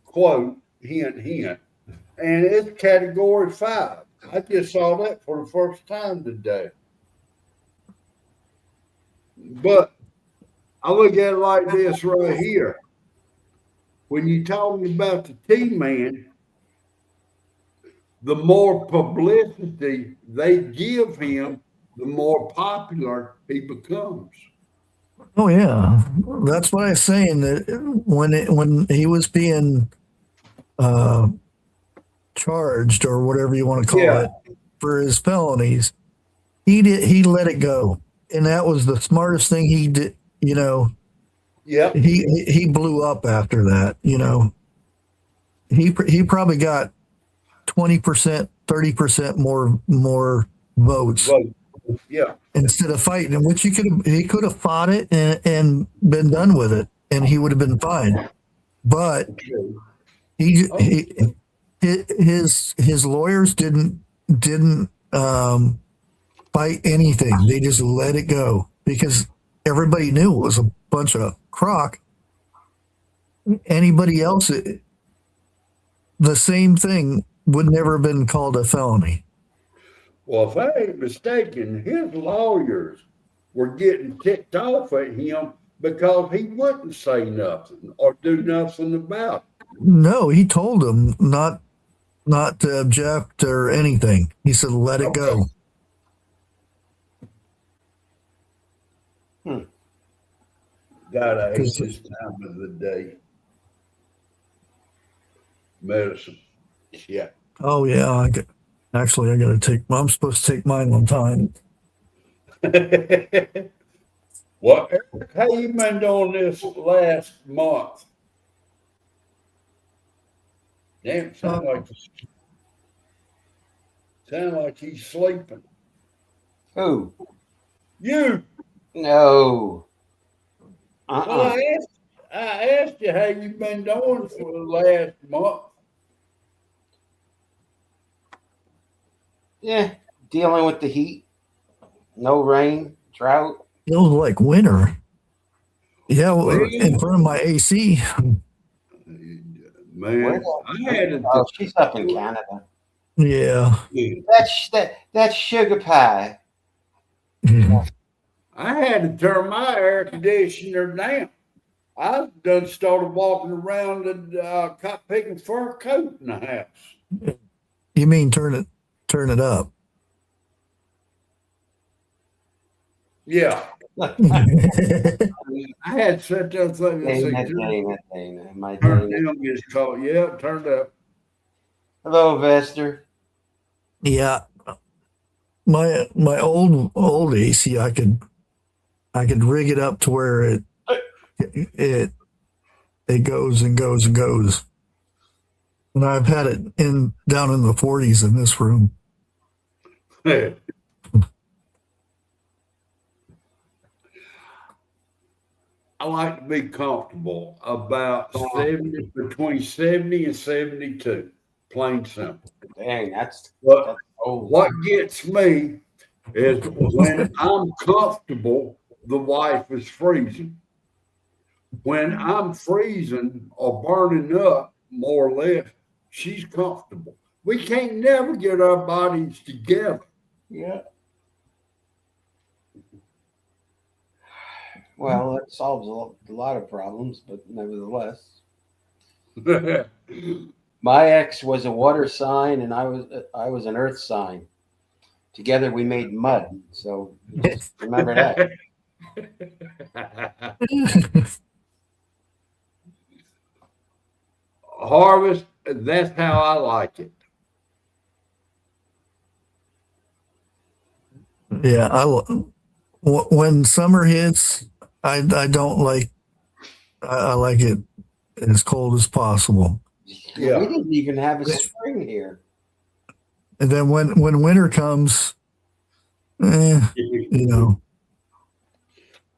Quote, hint, hint. And it's Category 5. I just saw that for the first time today. But I look at it like this right here. When you're talking about the T-Man, the more publicity they give him, the more popular he becomes. Oh yeah, that's what I was saying. That when he was being charged or whatever you want to call it for his felonies, he let it go, and that was the smartest thing he did. Yep. He blew up after that. He probably got 20%, 30% more votes. Yeah. Instead of fighting him, which he could have fought it and been done with it, and he would have been fine. But his lawyers didn't fight anything. They just let it go because everybody knew it was a bunch of crock. Anybody else, the same thing would never have been called a felony. Well, if I ain't mistaken, his lawyers were getting ticked off at him because he wouldn't say nothing or do nothing about it. No, he told them not to object or anything. He said, let it go. God, I hate this time of the day. Medicine. Yeah. Oh yeah, I got to take. I'm supposed to take mine on time. Well, Eric, how you been doing this last month? Damn, sound like he's sleeping. Who? You. No. Well, I asked you how you been doing for the last month. Yeah, dealing with the heat. No rain, drought. Feels like winter. Yeah, in front of my AC. Man, I had to. Oh, she's up in Canada. Yeah. That's sugar pie. I had to turn my air conditioner down. I done started walking around and picking fur coat in the house. You mean turn it up? Yeah. I had set that thing and say, My turn Dana. down gets called. Yeah, turned up. Hello, Vester. Yeah. My old AC, I could rig it up to where it goes and goes and goes. And I've had it down in the 40s in this room. I like to be comfortable about between 70 and 72. Plain simple. Dang, that's But old. what gets me is when I'm comfortable, the wife is freezing. When I'm freezing or burning up, more or less, she's comfortable. We can't never get our bodies together. Yeah. Well, that solves a lot of problems, but nevertheless. My ex was a water sign, and I was an earth sign. Together, we made mud. So just remember that. Harvest, that's how I like it. Yeah, when summer hits, I don't like. I like it as cold as possible. Yeah. We didn't even have a spring here. And then when winter comes, you know,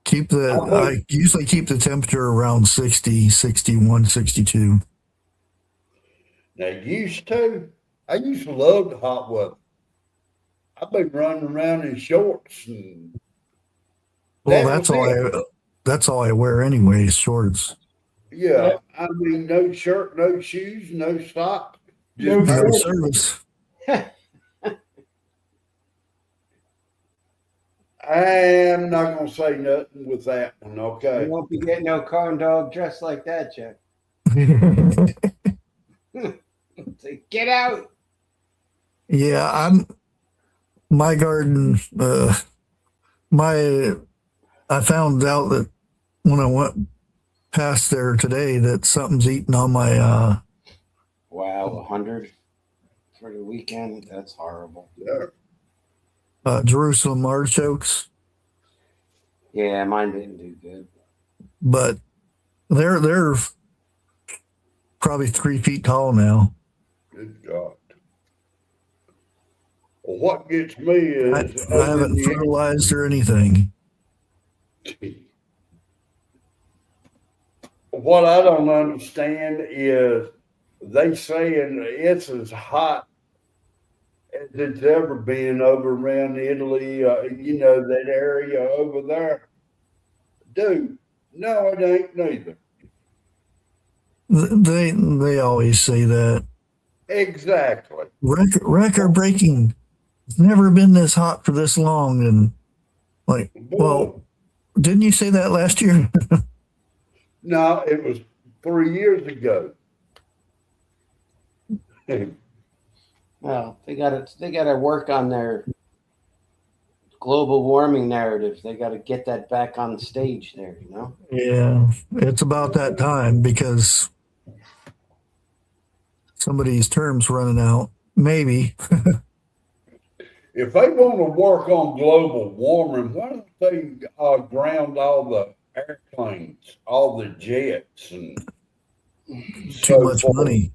I usually keep the temperature around 60, 61, 62. Now, I used to love the hot weather. I've been running around in shorts and Well, that's all I wear anyway, is shorts. yeah. I mean, no shirt, no shoes, no socks. No No shorts. service. I'm not gonna say nothing with that one, okay? You won't be getting no corn dog dressed like that, Jeff. Say, get out. Yeah, my garden. I found out that when I went past there today that something's eating on my. Wow, 100 for the weekend. That's horrible. Yeah. Jerusalem artichokes, Yeah, mine didn't do good. but they're probably 3 feet tall now. Good God. Well, what gets me is I haven't fertilized or anything. What I don't understand is they saying it's as hot as it's ever been over around Italy, that area over there. Dude, no, it ain't neither. They always say that. Exactly. Record breaking. It's never been this hot for this long, and well, didn't you say that last year? No, it was 3 years ago. Well, they got to work on their global warming narrative. They got to get that back on stage there, you know? Yeah, it's about that time because somebody's term's running out. Maybe. If they want to work on global warming, why don't they ground all the airplanes, all the jets, and Too much money.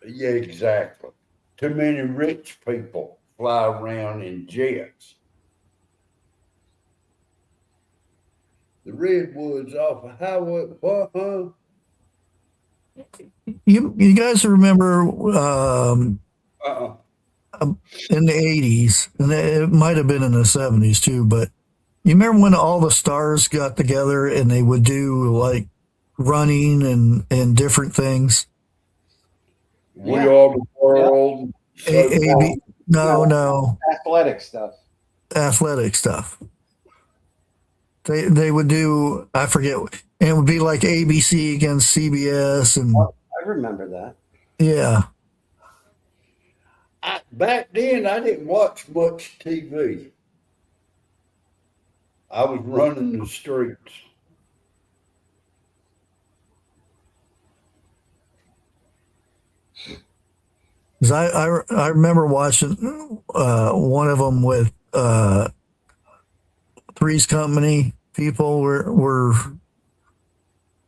Yeah, exactly. Too many rich people fly around in jets. The redwoods off of highway. What, huh? You guys remember in the 80s, and it might have been in the 70s too, but you remember when all the stars got together and they would do like running and different things? We Yeah. Are the World. So AB, no, no, Athletic stuff. athletic stuff. They would do, I forget, and it would be like ABC against CBS, and Oh, I remember that. yeah. back then, I didn't watch much TV. I was running the streets. 'Cause I remember watching one of them with Three's Company. People were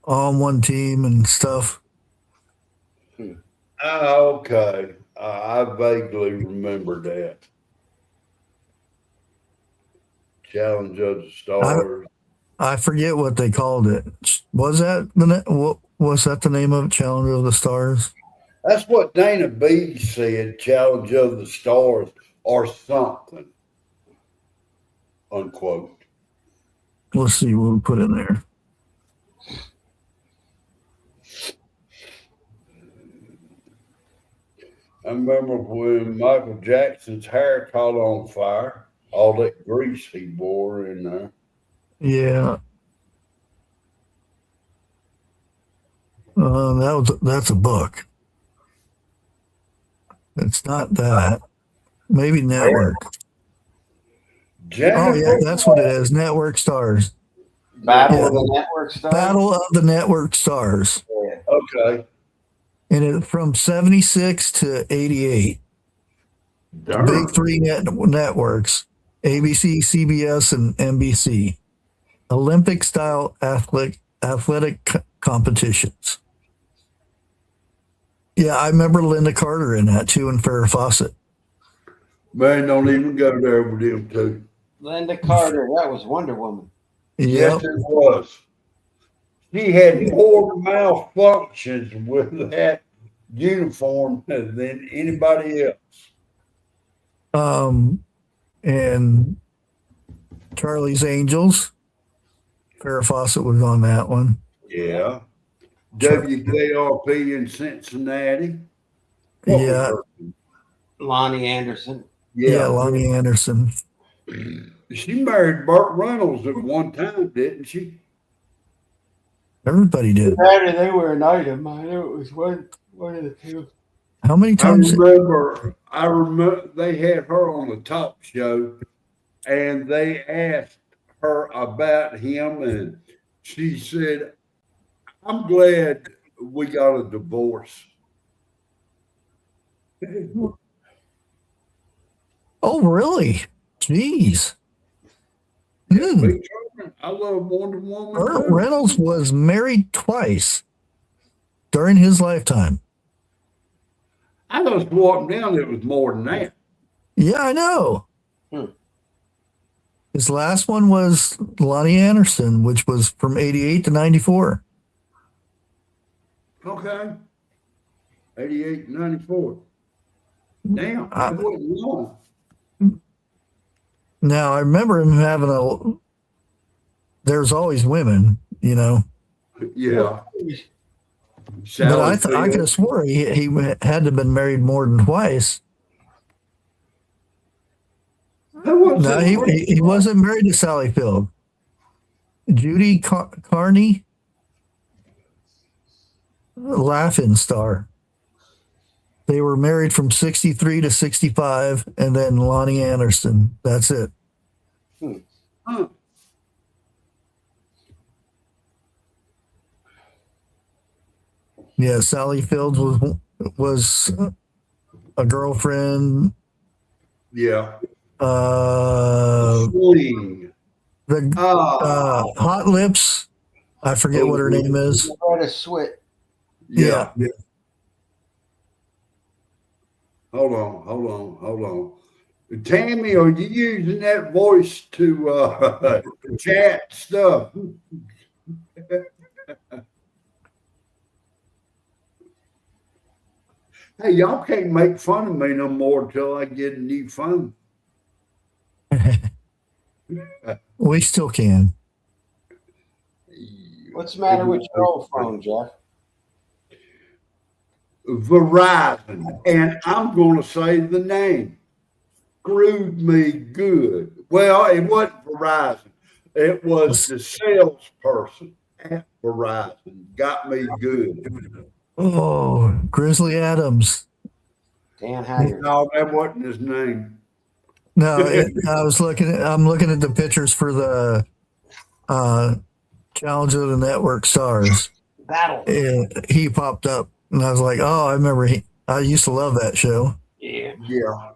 on one team and stuff. Okay. I vaguely remember that. Challenge of the Stars. I forget what they called it. Was that what was that the name of it? Challenge of the Stars? That's what Dana B said, Challenge of the Stars or something. Unquote. Let's see what we put in there. I remember when Michael Jackson's hair caught on fire, all that grease he wore in there. Yeah. That's a book. It's not that. Maybe Network. Oh yeah, that's what it is. Network Stars. Battle of the Network Stars. Battle of the Network Stars. Yeah. Okay. And it from 76 to 88. Darn. Big three networks: ABC, CBS, and NBC. Olympic style athletic competitions. Yeah, I remember Linda Carter in that too, and Farrah Fawcett. Man, don't even go there with them two. Linda Carter. That was Wonder Woman. Yes, Yep. it was. She had more malfunctions with that uniform than anybody else. And Charlie's Angels. Farrah Fawcett was on that one. Yeah. WKRP in Cincinnati. What was Yeah. her? Lonnie Anderson. Yeah, Lonnie Anderson. She married Burt Reynolds at one time, didn't she? Everybody did. They were an item. I knew it was one of the two. How many I times? remember they had her on the talk show and they asked her about him and she said, I'm glad we got a divorce. Oh, really? Jeez. Big Trouble. I love Wonder Woman. Burt too. Reynolds was married twice during his lifetime. I just walked down, it was more than that. Yeah, I know. Hmm. His last one was Lonnie Anderson, which was from 88 to 94. Okay. 88, 94. Damn, that wasn't long. Now, I remember him having there's always women, you know. Yeah. But I could have swore he had to have been married more than twice. No, he wasn't married to Sally Field. Judy Carney, Laughing Star. They were married from 63 to 65, and then Lonnie Anderson. That's it. Huh. Yeah, Sally Fields was a girlfriend. Yeah. The Swing. Hot Lips. I forget what her name is. Loretta Swit. Yeah. Hold on. Tammy, are you using that voice to chat stuff? Hey, y'all can't make fun of me no more until I get a new phone. We still can. What's the matter with your old phone, Jeff? Verizon, and I'm going to say the name. Screwed me good. Well, it wasn't Verizon. It was the salesperson at Verizon. Got me good. Oh, Grizzly Adams. Dan Haggard. No, that wasn't his name. No, I'm looking at the pictures for the Challenge of the Network Stars. Battle. And he popped up, and I was like, oh, I remember I used to love that show. Yeah. Yeah.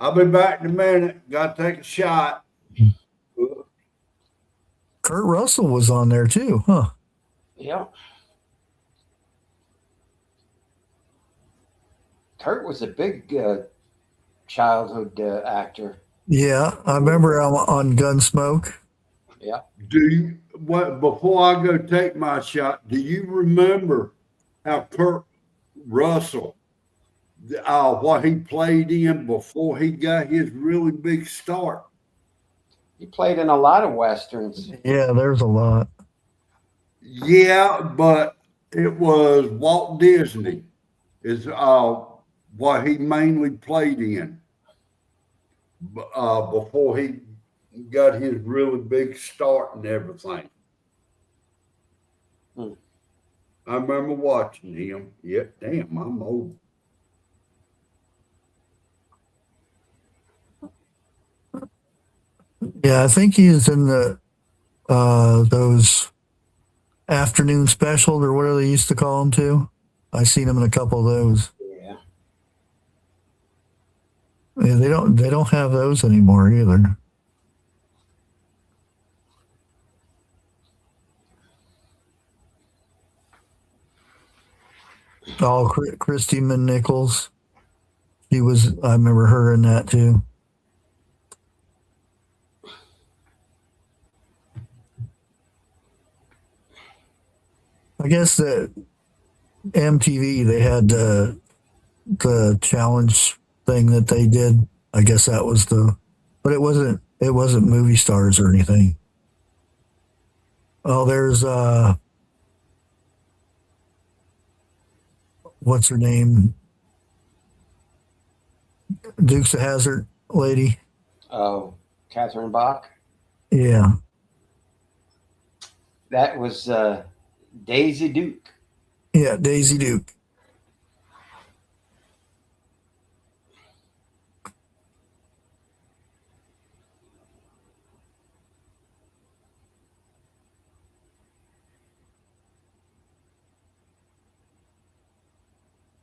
I'll be back in a minute. Got to take a shot. Kurt Russell was on there too, huh? Yeah. Kurt was a big childhood actor. Yeah, I remember on Gunsmoke. Yeah. Before I go take my shot, do you remember how Kurt Russell, what he played in before he got his really big start? He played in a lot of westerns. Yeah, there's a lot. Yeah, but it was Walt Disney is what he mainly played in before he got his really big start and everything. I remember watching him. Yeah, damn, I'm old. Yeah, I think he's in the those afternoon specials or whatever they used to call them too. I seen him in a couple of those. Yeah. Yeah, they don't have those anymore either. Oh, Christy Nichols. I remember her in that too. I guess that MTV, they had the challenge thing that they did. I guess that was but it wasn't movie stars or anything. Oh, there's what's her name? Dukes of Hazzard lady. Oh, Catherine Bach. Yeah. That was Daisy Duke. Yeah, Daisy Duke.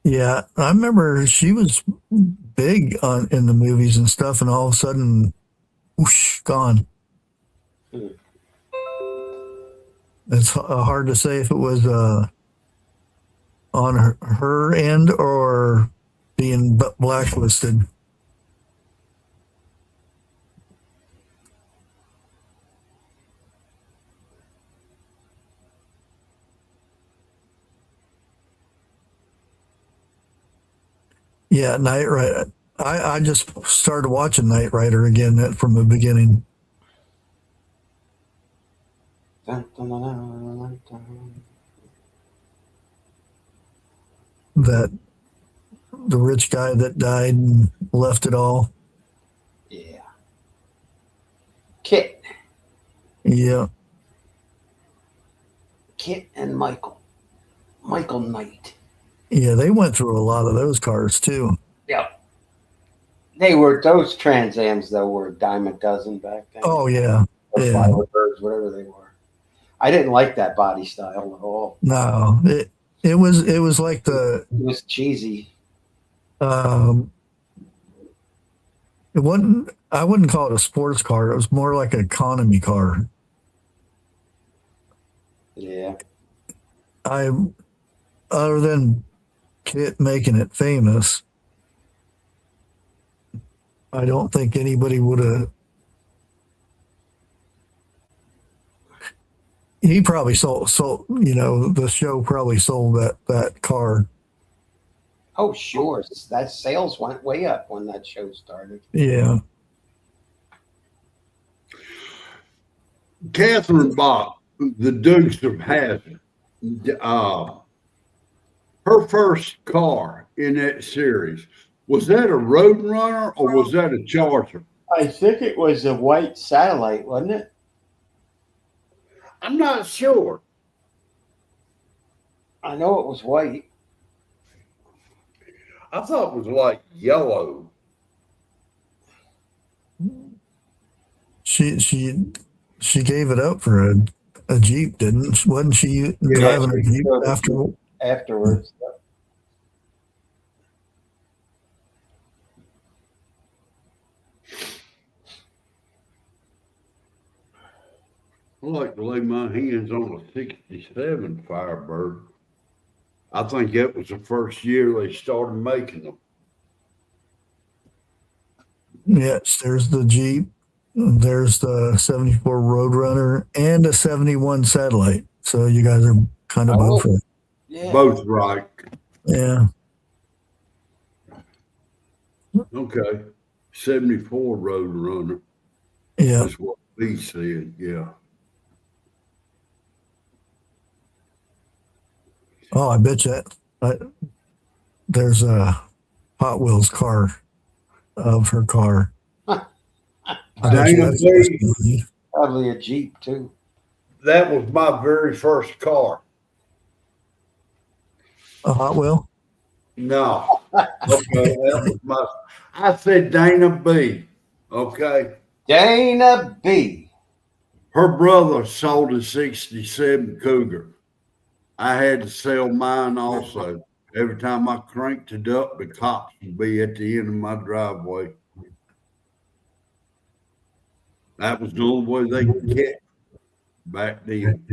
Yeah, I remember she was big in the movies and stuff, and all of a sudden, whoosh, gone. It's hard to say if it was on her end or being blacklisted. Yeah, Knight Rider. I just started watching Knight Rider again from the beginning. Dun, dun, dun, dun, dun. That the rich guy that died and left it all. Yeah. Kit. Yeah. Kit and Michael. Michael Knight. Yeah, they went through a lot of those cars too. Yep. Those Trans Ams though were a dime a dozen back then. Oh yeah. Or Yeah. Firebirds, whatever they were. I didn't like that body style at all. No, it was like It was cheesy. it wasn't. I wouldn't call it a sports car. It was more like an economy car. Yeah. Other than Kit making it famous, I don't think anybody would have. He probably sold, the show probably sold that car. Oh, sure. That sales went way up when that show started. Yeah. Catherine Bach, the Dukes of Hazzard. Her first car in that series, was that a Road Runner or was that a Charger? I think it was a white Satellite, wasn't it? I'm not sure. I know it was white. I thought it was like yellow. She gave it up for a Jeep, didn't she? Wasn't she driving a Jeep Afterwards. I like to lay my hands on a 67 Firebird. I think that was the first year they started making them. Yes, there's the Jeep. There's the 74 Roadrunner and a 71 Satellite. So you guys are kind of both right. Yeah. Both right. Yeah. Okay. 74 Roadrunner. Yeah. That's what he said. Yeah. Oh, I bet you there's a Hot Wheels car of her car. Dana B, Probably a Jeep too. that was my very first car. A Hot Wheel? No. Okay, that was my. I said Dana B. Okay. Dana B. Her brother sold a 67 Cougar. I had to sell mine also. Every time I cranked it up, the cops would be at the end of my driveway. That was the only way they could get back then.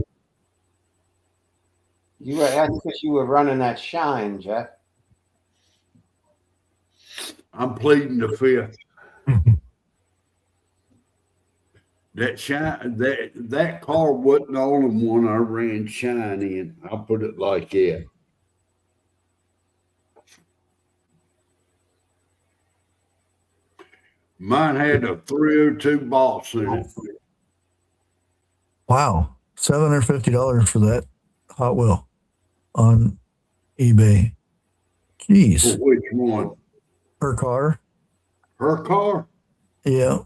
That's because you were running that Shine, Jeff. I'm pleading the fifth. That car wasn't the only one I ran Shine in. I'll put it like that. Mine had a 302 boss in it. Wow. $750 for that Hot Wheel on eBay. Jeez. For which one? Her car? Her car? Yeah.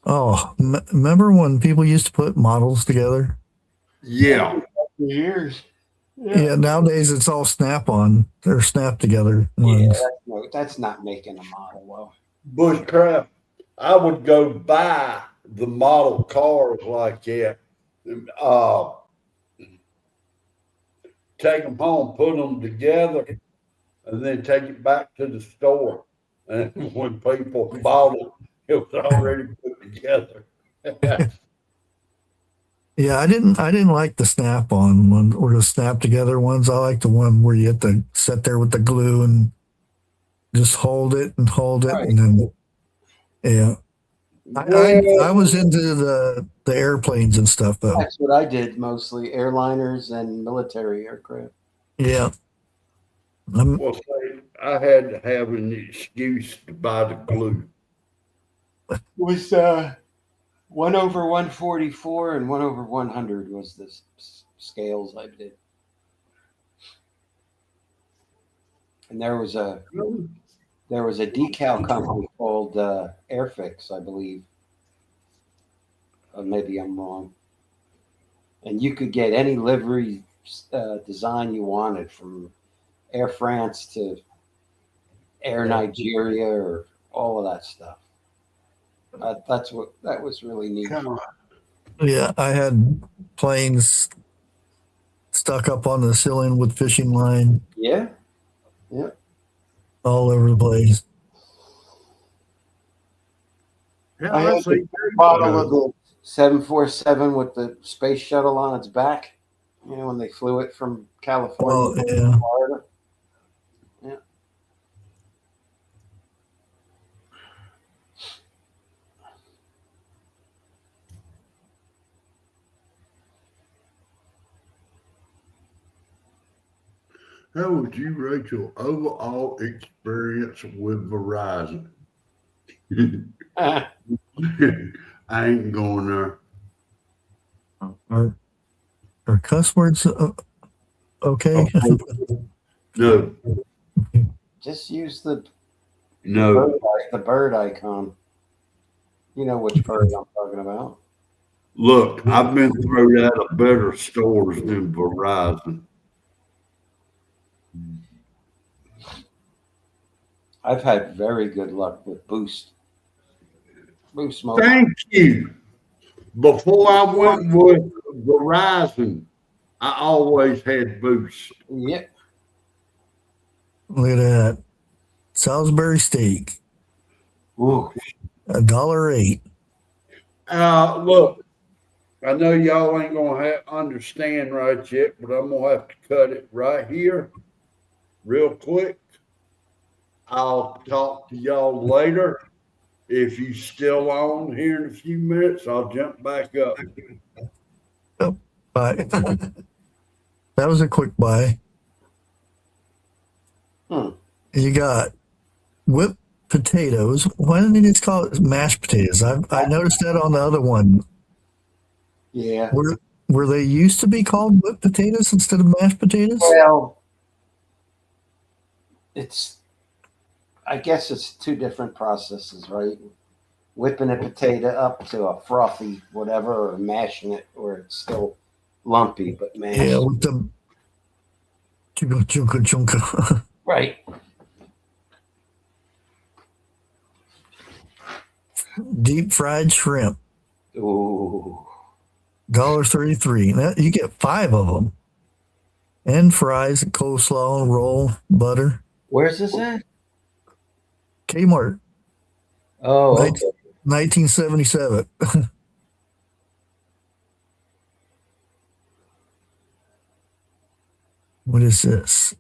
Oh, remember when people used to put models together? Yeah. Years. Yeah, nowadays it's all snap-on. They're snap-together Yeah, ones. that's not making a model well. Bushcraft, I would go buy the model cars like that. Take them home, put them together, and then take it back to the store. And when people bought it, it was already put together. Yeah, I didn't like the snap-on one or the snap-together ones. I like the one where you have to sit there with the glue and just hold it, Right. and then yeah. I was into the airplanes and stuff though. That's what I did mostly, airliners and military aircraft. Yeah. Well, say, I had to have an excuse to buy the glue. It was 1/144 and 1/100 was the scales I did. And there was a decal company called Airfix, I believe. Maybe I'm wrong. And you could get any livery design you wanted, from Air France to Air Nigeria, or all of that stuff. That was really neat. Yeah, I had planes stuck up on the ceiling with fishing line. Yeah. All over the place. I had a model of the 747 with the space shuttle on its back. You know, when they flew it from California to Florida. Yeah. How would you rate your overall experience with Verizon? I ain't going there. Are cuss words okay? No, Just use the no. bird icon. You know which bird I'm talking about. Look, I've been thrown out of better stores than Verizon. I've had very good luck with Boost Mobile. Thank you. Before I went with Verizon, I always had Boost. Yep. Look at that. Salisbury steak, Ooh. $1.08. Look, I know y'all ain't gonna understand right yet, but I'm gonna have to cut it right here, real quick. I'll talk to y'all later. If you still on here in a few minutes, I'll jump back up. Bye. That was a quick buy. You got whipped potatoes. Why didn't they just call it mashed potatoes? I noticed that on the other one. Yeah. Were they used to be called whipped potatoes instead of mashed potatoes? Well, I guess it's two different processes, right? Whipping a potato up to a frothy whatever, or mashing it, or it's still lumpy but mashed. Yeah, with the chunka. Right. Deep fried shrimp, Ooh. $1.33. Now you get 5 of them, and fries, coleslaw, roll, butter. Where's this at? Kmart, Oh, okay. 1977. What is this?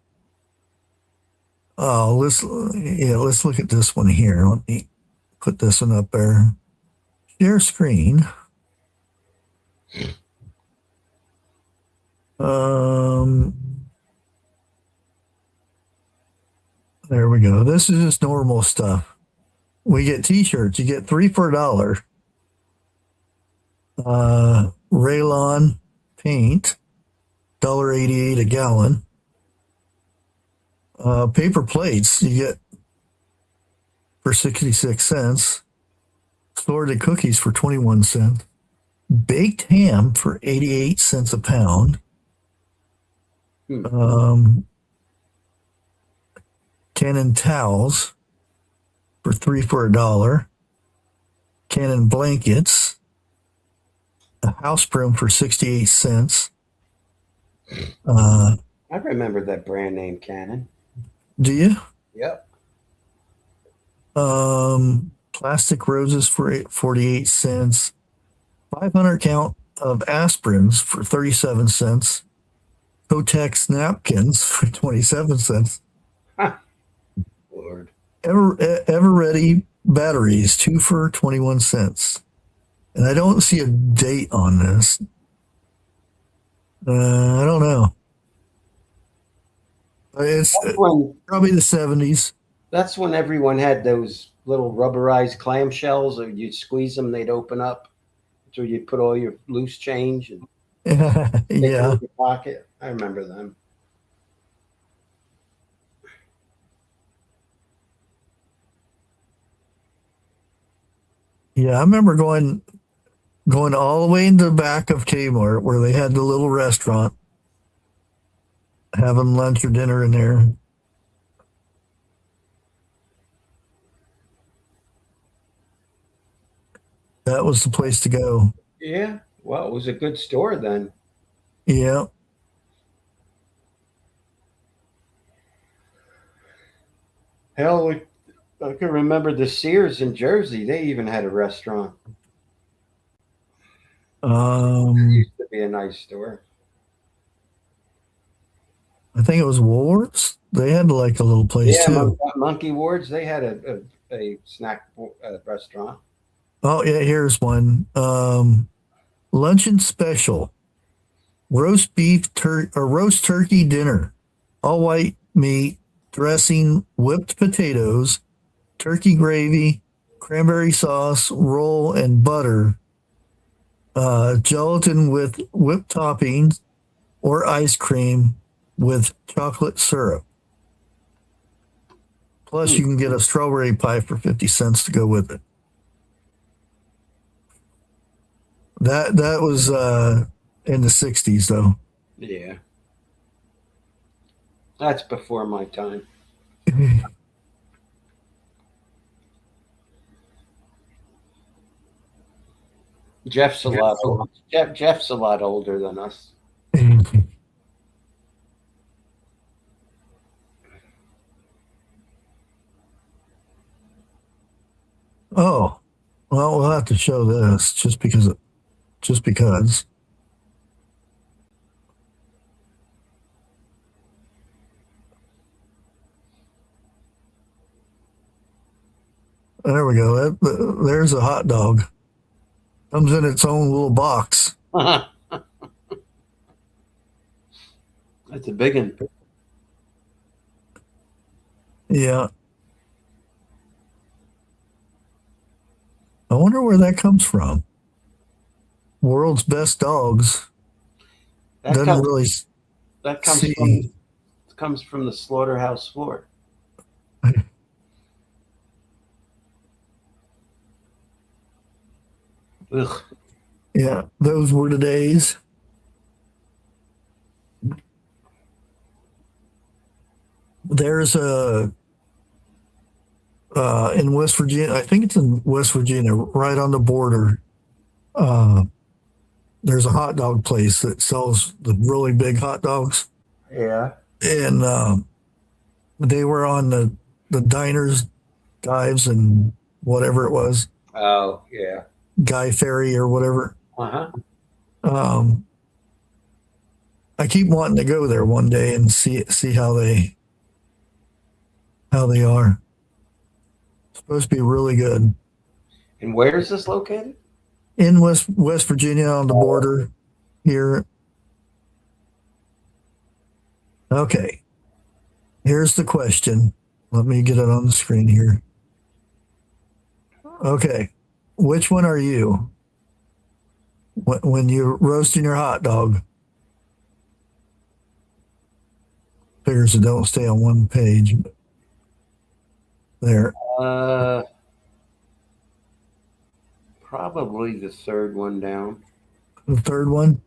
Oh, let's look at this one here. Let me put this one up there. Share screen. There we go. This is just normal stuff. We get t-shirts. You get 3 for $1. Rayon paint, $1.88 a gallon. Paper plates you get for 66 cents. Florida cookies for 21 cents. Baked ham for 88 cents a pound. Canon towels for 3 for $1. Canon blankets. A house broom for 68 cents. I remember that brand name, Canon. Do you? Yep. Plastic roses for 48 cents. 500 count of aspirins for 37 cents. Kotex napkins for 27 cents. Lord. Ever ready batteries, 2 for 21 cents. And I don't see a date on this. I don't know. It's probably the 70s. That's when everyone had those little rubberized clamshells, or you'd squeeze them, they'd open up. So you'd put all your loose change and take it Yeah. in your pocket. I remember them. Yeah, I remember going all the way into the back of Kmart where they had the little restaurant, having lunch or dinner in there. That was the place to go. Yeah. Well, it was a good store then. Yeah. Hell, I can remember the Sears in Jersey. They even had a restaurant. It used to be a nice store. I think it was Woolworths. They had like a little place Yeah, too. Monkey Wards. They had a snack restaurant. Oh yeah, here's one. Luncheon special. Roast beef roast turkey dinner. All white meat, dressing, whipped potatoes, turkey gravy, cranberry sauce, roll, and butter. Gelatin with whipped toppings, or ice cream with chocolate syrup. Plus, you can get a strawberry pie for 50 cents to go with it. That was in the 60s, though. Yeah. That's before my time. Jeff's a lot older. Jeff's a lot older than us. Oh, well, we'll have to show this just because. There we go. There's a hot dog. Comes in its own little box. That's a big one. Yeah. I wonder where that comes from. World's best dogs. That Doesn't comes, really that comes see. comes from the slaughterhouse floor. Ugh. Yeah, those were the days. There's a in West Virginia. I think it's in West Virginia, right on the border. There's a hot dog place that sells the really big hot dogs, Yeah. and they were on the diners, dives, and whatever it was, Oh, yeah. Guy Ferry or whatever. Uh-huh. I keep wanting to go there one day and see how they are. It's supposed to be really good. And where is this located? In West Virginia on the border here. Okay. Here's the question. Let me get it on the screen here. Okay. Which one are you? When you're roasting your hot dog? Figures it don't stay on one page. There. Probably the third one down. The third one.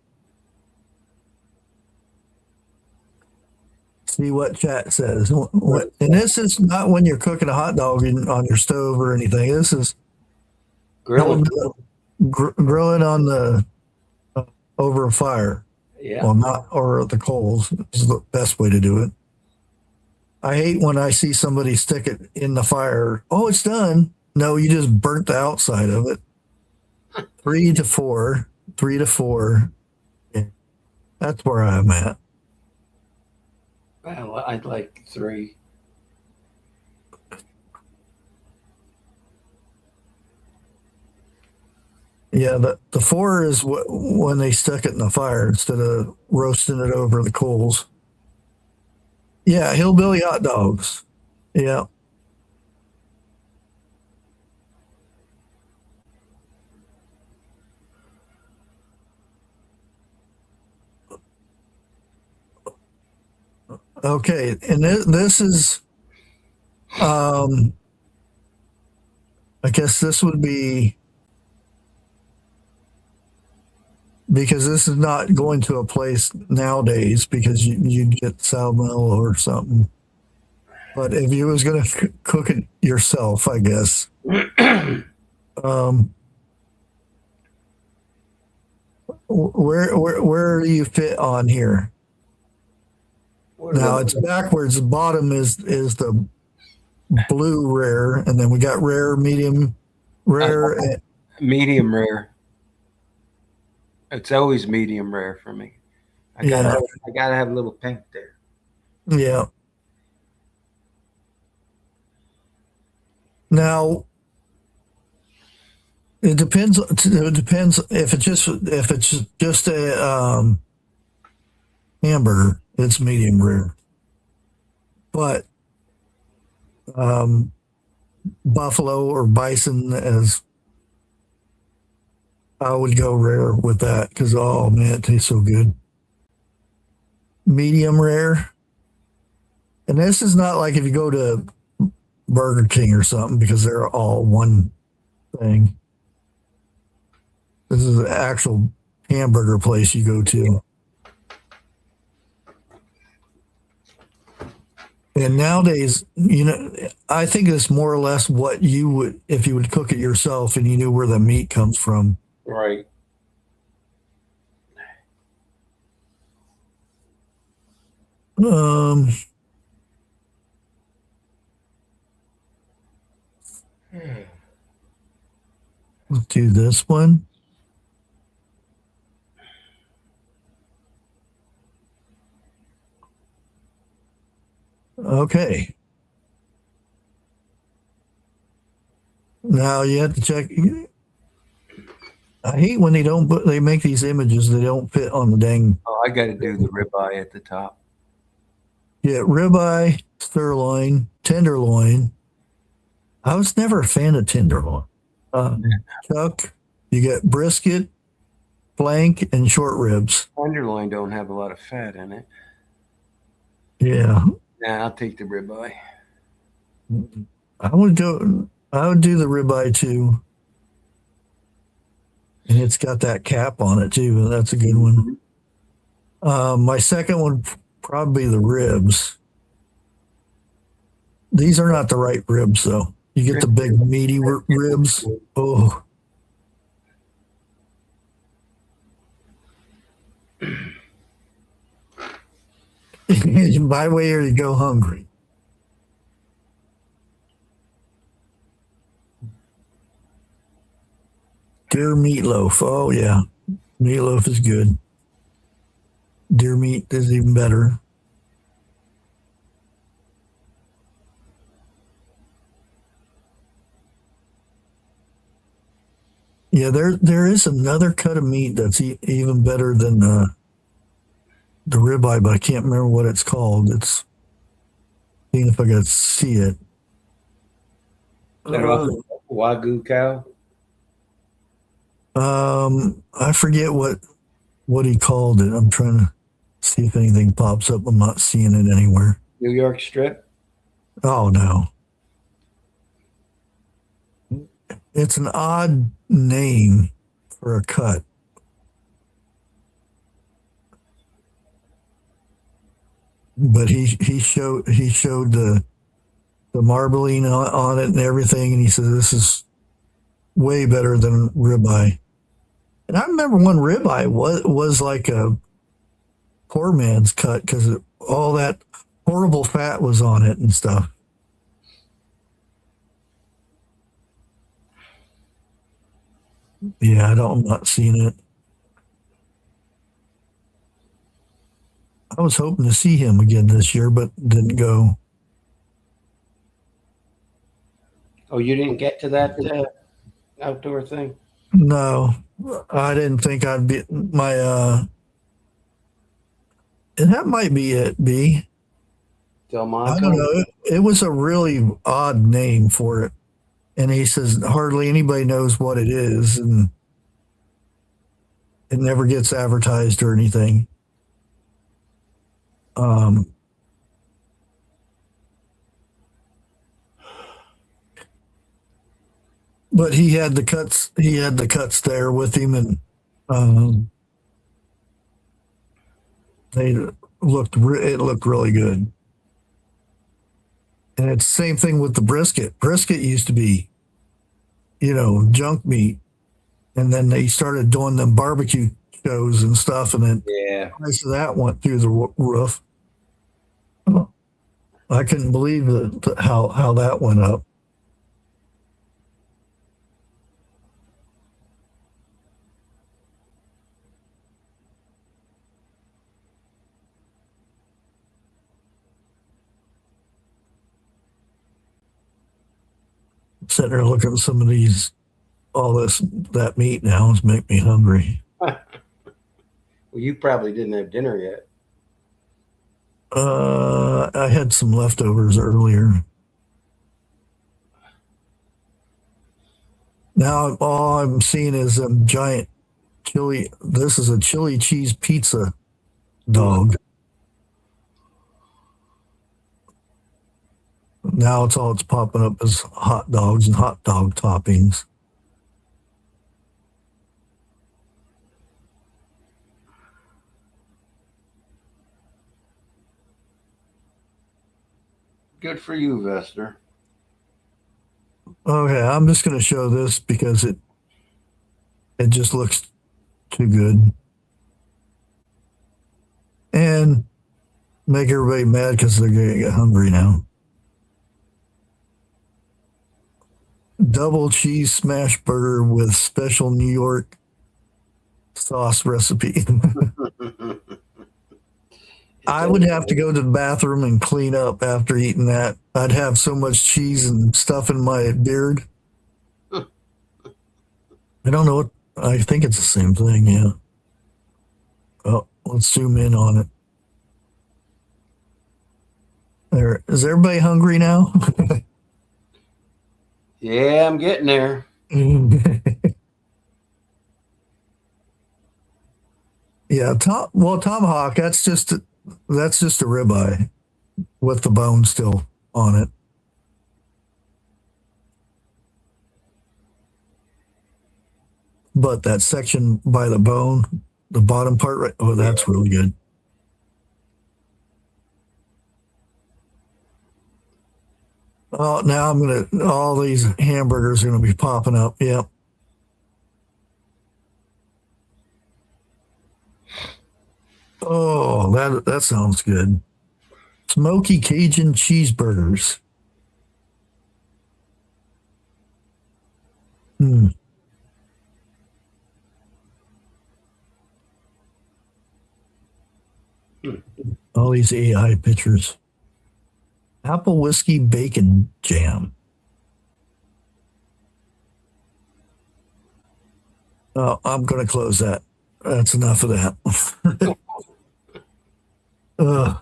See what chat says. And this is not when you're cooking a hot dog on your stove or anything. This is Grilling. grilling on the over a fire. Yeah. Well, not or the coals is the best way to do it. I hate when I see somebody stick it in the fire. Oh, it's done. No, you just burnt the outside of it. 3 to 4. Yeah. That's where I'm at. Well, I'd like 3. Yeah, the 4 is when they stick it in the fire instead of roasting it over the coals. Yeah, hillbilly hot dogs. Yeah. Okay, and this is, I guess this would be, because this is not going to a place nowadays because you'd get salmonella or something. But if you was going to cook it yourself, I guess. Where do you fit on here? Now it's backwards. The bottom is the blue rare, and then we got rare, medium, rare. Medium rare. It's always medium rare for me. I gotta have a little pink there. Yeah. Now it depends. It depends if it's just a hamburger. It's medium rare, but buffalo or bison, as I would go rare with that because, oh man, it tastes so good. medium rare. And this is not like if you go to Burger King or something, because they're all one thing. This is an actual hamburger place you go to. And nowadays, you know, I think it's more or less what you would, if you would cook it yourself and you knew where the meat comes from. Right. Let's do this one. Okay. Now you have to check. I hate when they don't put, they make these images, they don't fit on the dang. Oh, I got to do the ribeye at the top. Yeah, ribeye, sirloin, tenderloin. I was never a fan of tenderloin. Chuck, you get brisket, flank, and short ribs. Tenderloin don't have a lot of fat in it. Yeah, Nah, I'll take the ribeye. I would do the ribeye too. And it's got that cap on it too. That's a good one. My second one probably the ribs. These are not the right ribs though. You get the big meaty ribs. Oh. You buy way or you go hungry. Deer meatloaf. Oh yeah. Meatloaf is good. Deer meat is even better. Yeah, there is another cut of meat that's even better than the ribeye, but I can't remember what it's called. It's seeing if I can see it. Wagyu cow. I forget what he called it. I'm trying to see if anything pops up. I'm not seeing it anywhere. New York strip. Oh no. It's an odd name for a cut. But he showed the marbling on it and everything, and he said this is way better than ribeye. And I remember when ribeye was like a poor man's cut because all that horrible fat was on it and stuff. Yeah, I'm not seeing it. I was hoping to see him again this year, but didn't go. Oh, you didn't get to that outdoor thing? No, I didn't think I'd be my. And that might be it. B. Delmonico? I don't know. It was a really odd name for it, and he says hardly anybody knows what it is, and it never gets advertised or anything. But he had the cuts. He had the cuts there with him, and it looked really good. And it's the same thing with the brisket. Brisket used to be, junk meat, and then they started doing them barbecue shows and stuff, and then Yeah. the price of that went through the roof. I couldn't believe how that went up. Sitting there looking at some of that meat now is make me hungry. Well, you probably didn't have dinner yet. I had some leftovers earlier. Now all I'm seeing is a giant chili. This is a chili cheese pizza dog. now it's popping up as hot dogs and hot dog toppings. Good for you, Vester. Okay, I'm just going to show this because it just looks too good. And make everybody mad because they're going to get hungry now. Double cheese smash burger with special New York sauce recipe. I would have to go to the bathroom and clean up after eating that. I'd have so much cheese and stuff in my beard. I don't know what, I think it's the same thing, yeah. Oh, let's zoom in on it. There, is everybody hungry now? Yeah, I'm getting there. Yeah, tomahawk, that's just a ribeye with the bone still on it. But that section by the bone, the bottom part, right? Oh, that's really good. Oh, now all these hamburgers are gonna be popping up. Yep. Oh, that sounds good. Smoky Cajun cheeseburgers. All these AI pictures. Apple whiskey bacon jam. Oh, I'm going to close that. That's enough of that. Oh,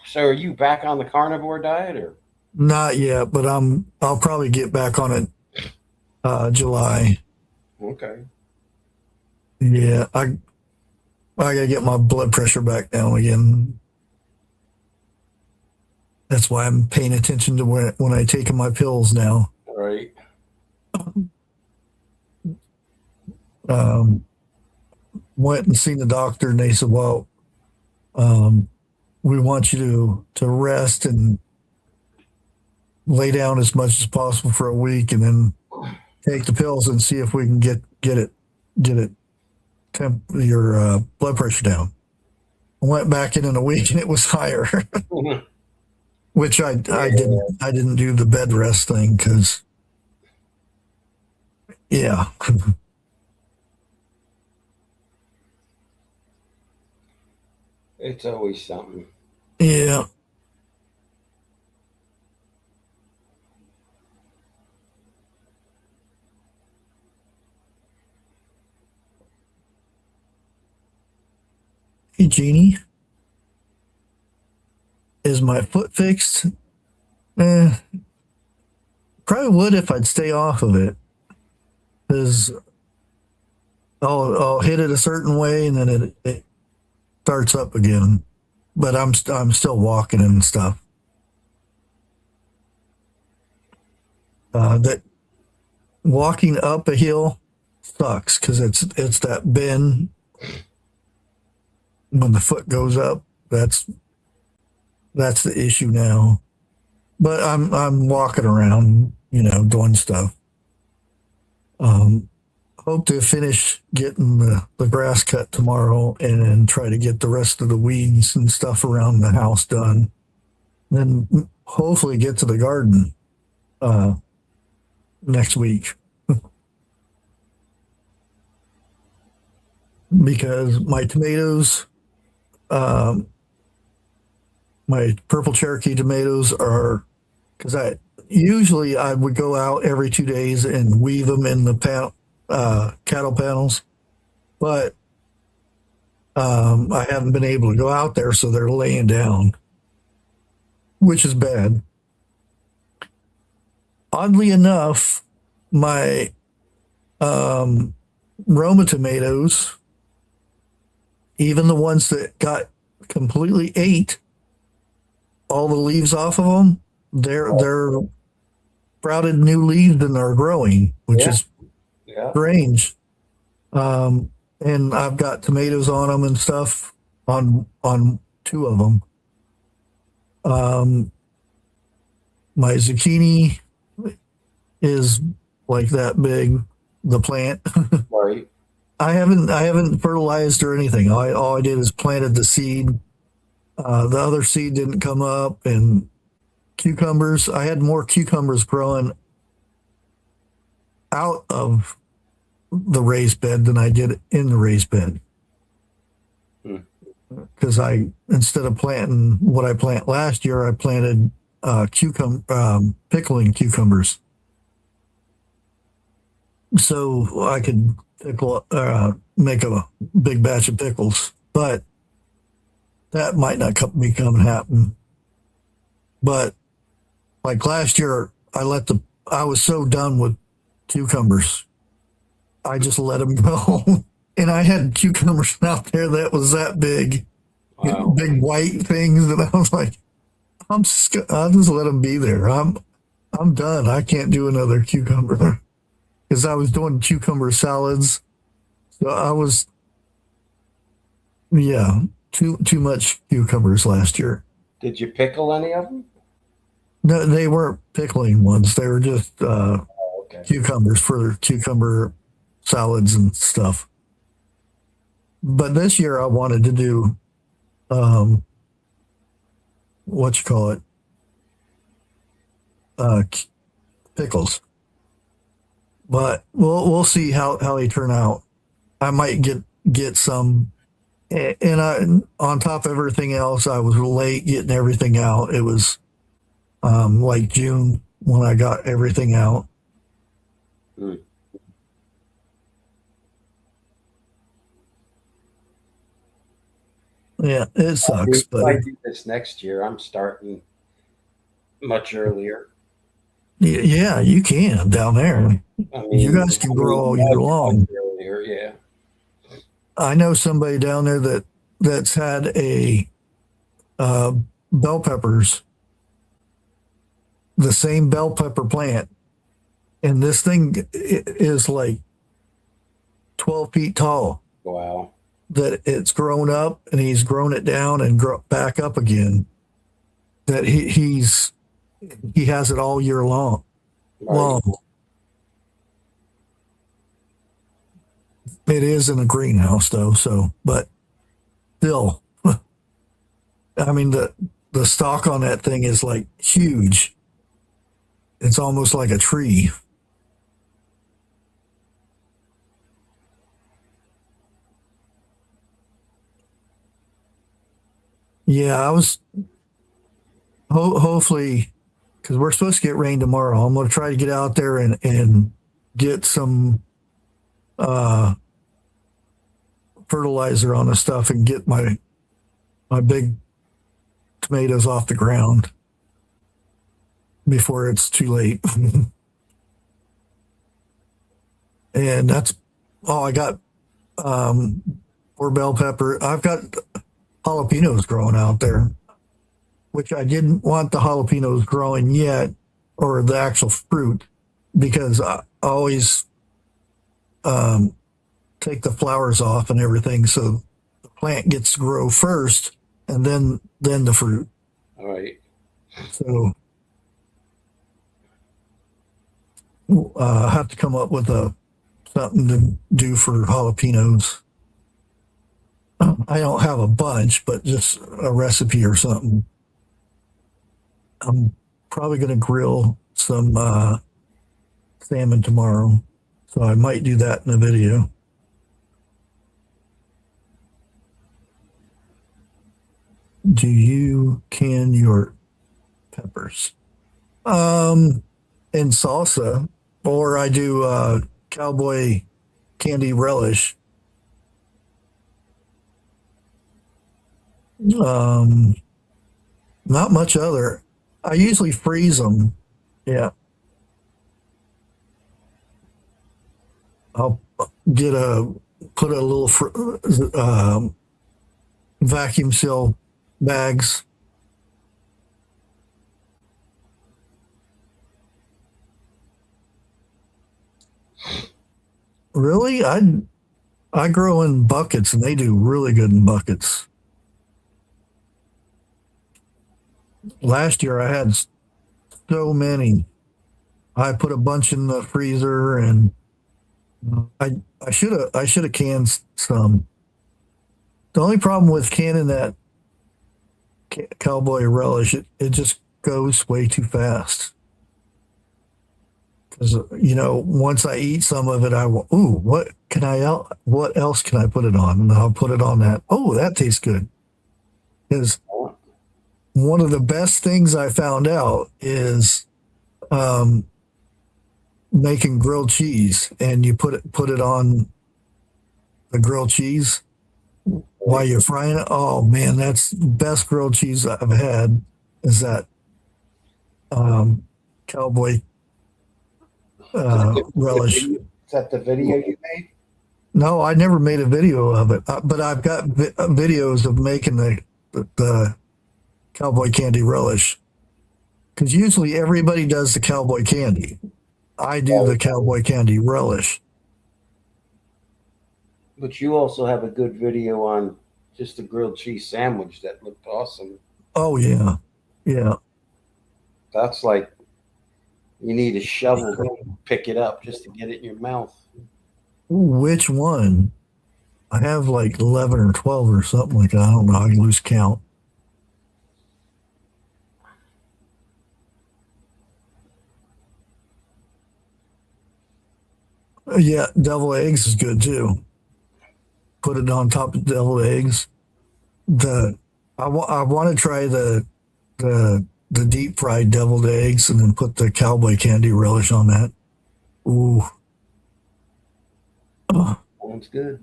so are you back on the carnivore diet, or? Not yet, but I'll probably get back on it July. Okay. Yeah, I gotta get my blood pressure back down again. That's why I'm paying attention to when I take my pills now. Right. Went and seen the doctor, and they said, "Well, we want you to rest and lay down as much as possible for a week, and then take the pills and see if we can get your blood pressure down." I went back in a week, and it was higher. Which I didn't do the bed rest thing because, yeah. It's always something. Yeah. Hey, Jeannie. Is my foot fixed? Probably would if I'd stay off of it. Because I'll hit it a certain way and then it starts up again. But I'm still walking and stuff. That walking up a hill sucks because it's that bend when the foot goes up. That's the issue now. But I'm walking around, doing stuff. Hope to finish getting the grass cut tomorrow and then try to get the rest of the weeds and stuff around the house done. Then hopefully get to the garden next week. Because my tomatoes, my purple Cherokee tomatoes are, because I would go out every 2 days and weave them in the cattle panels, but I haven't been able to go out there, so they're laying down, which is bad. Oddly enough, my Roma tomatoes even the ones that got completely ate all the leaves off of them, they're sprouted new leaves and are growing, which Yeah. is Yeah. strange. And I've got tomatoes on them and stuff on two of them. My zucchini is like that big, the plant. Right. I haven't fertilized or anything. All I did is planted the seed. The other seed didn't come up, and cucumbers. I had more cucumbers growing out of the raised bed than I did in the raised bed. Because instead of planting what I planted last year, I planted pickling cucumbers, so I could make a big batch of pickles. But that might not become happen. But like last year, I was so done with cucumbers, I just let them go. And I had cucumbers out there that was that big, Wow. big white things, and I was like, I'll just let them be there. I'm done. I can't do another cucumber because I was doing cucumber salads. So I was, too much cucumbers last year. Did you pickle any of them? No, they weren't pickling ones. They were just Okay. cucumbers for cucumber salads and stuff. But this year I wanted to do, pickles. But we'll see how they turn out. I might get some, and on top of everything else, I was late getting everything out. It was like June when I got everything out. Hmm. Yeah, it sucks, If but I do this next year, I'm starting much earlier. yeah, you can down there. I mean, You guys can grow all year long. much earlier, yeah. I know somebody down there that's had a bell peppers, the same bell pepper plant, and this thing is like 12 feet tall. Wow. That it's grown up, and he's grown it down and back up again. That he has it all year long. Right. Long. It is in a greenhouse though, but still, I mean the stalk on that thing is like huge. It's almost like a tree. Yeah, I was hopefully, because we're supposed to get rain tomorrow. I'm going to try to get out there and get some fertilizer on the stuff and get my big tomatoes off the ground before it's too late. And that's all I got for bell pepper. I've got jalapenos growing out there, which I didn't want the jalapenos growing yet, or the actual fruit, because I always take the flowers off and everything, so the plant gets to grow first, and then the fruit. All right. So I have to come up with something to do for jalapenos. I don't have a bunch, but just a recipe or something. I'm probably going to grill some salmon tomorrow, so I might do that in a video. Do you can your peppers? In salsa, or I do cowboy candy relish. Not much other. I usually freeze them. Yeah. I'll put a little vacuum seal bags. Really? I grow in buckets and they do really good in buckets. Last year I had so many. I put a bunch in the freezer and I should have canned some. The only problem with canning that cowboy relish, it just goes way too fast. Because once I eat some of it, I will. Ooh, what else can I put it on? And I'll put it on that. Oh, that tastes good. Because one of the best things I found out is making grilled cheese, and you put it on the grilled cheese while you're frying it. Oh man, that's the best grilled cheese I've had. Is that cowboy relish? Is that the video you made? No, I never made a video of it, but I've got videos of making the cowboy candy relish. Because usually everybody does the cowboy candy. I do the cowboy candy relish. But you also have a good video on just a grilled cheese sandwich that looked awesome. Oh yeah, yeah. That's like you need a shovel to pick it up just to get it in your mouth. Which one? I have like 11 or 12 or something like that. I don't know. I lose count. Yeah, deviled eggs is good too. Put it on top of deviled eggs. I want to try the deep fried deviled eggs and then put the cowboy candy relish on that. Ooh. Sounds good.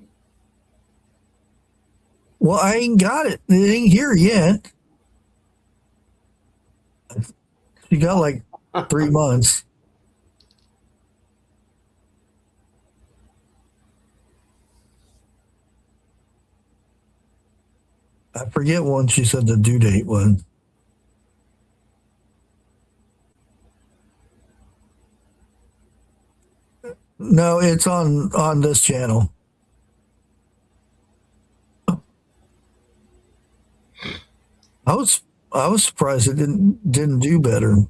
Well, I ain't got it. It ain't here yet. You got like 3 months. I forget when she said the due date was. No, it's on this channel. I was surprised it didn't do better. Let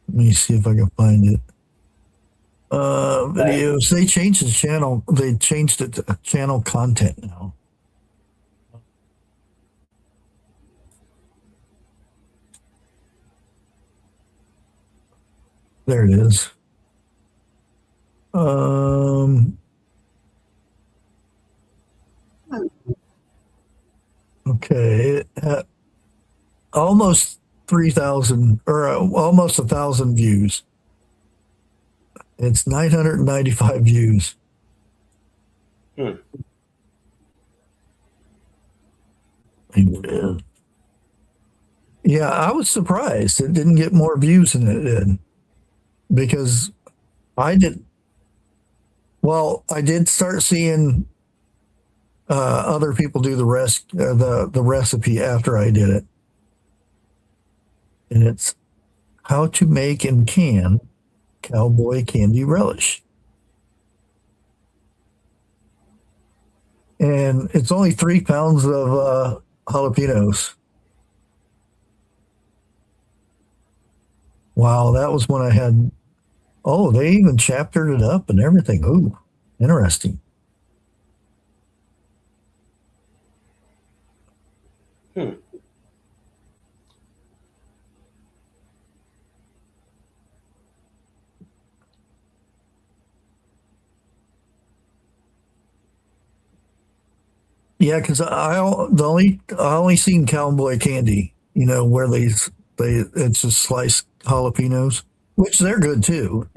me see if I can find it. Videos. They changed the channel. They changed it to channel content now. There it is. Okay, almost 3,000 or almost 1,000 views. It's 995 views. Yeah, I was surprised it didn't get more views than it did, because I did. Well, I did start seeing other people do the recipe after I did it, and it's how to make and can cowboy candy relish, and it's only 3 pounds of jalapenos. Wow, that was when I had. Oh, they even chaptered it up and everything. Ooh, interesting. Yeah, because I only seen cowboy candy. Where it's just sliced jalapenos, which they're good too.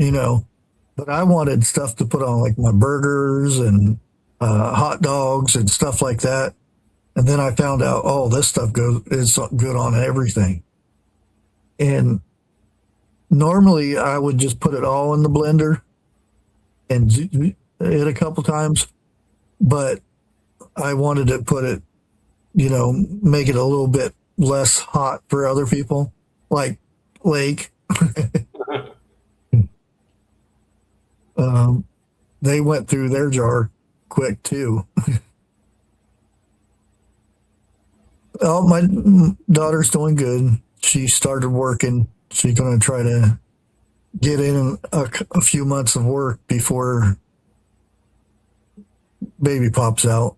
But I wanted stuff to put on like my burgers and hot dogs and stuff like that. And then I found out, oh, this stuff is good on everything. And normally I would just put it all in the blender and hit a couple times, but I wanted to put it make it a little bit less hot for other people, like Lake. They went through their jar quick too. Oh, my daughter's doing good. She started working. She's going to try to get in a few months of work before baby pops out.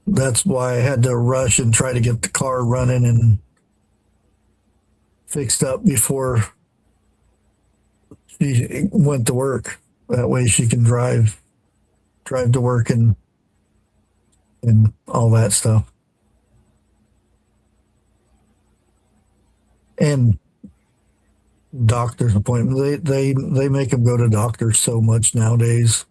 That's why I had to rush and try to get the car running and fixed up before she went to work. That way she can drive to work and all that stuff. And doctor's appointment. They make them go to doctors so much nowadays.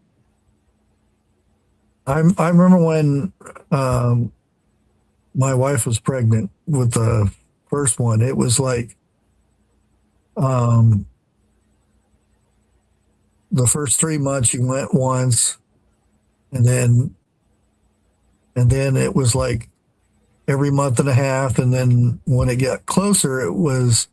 I remember when my wife was pregnant with the first one. It was like the first 3 months you went once, and then it was like every month and a half, and then when it got closer it was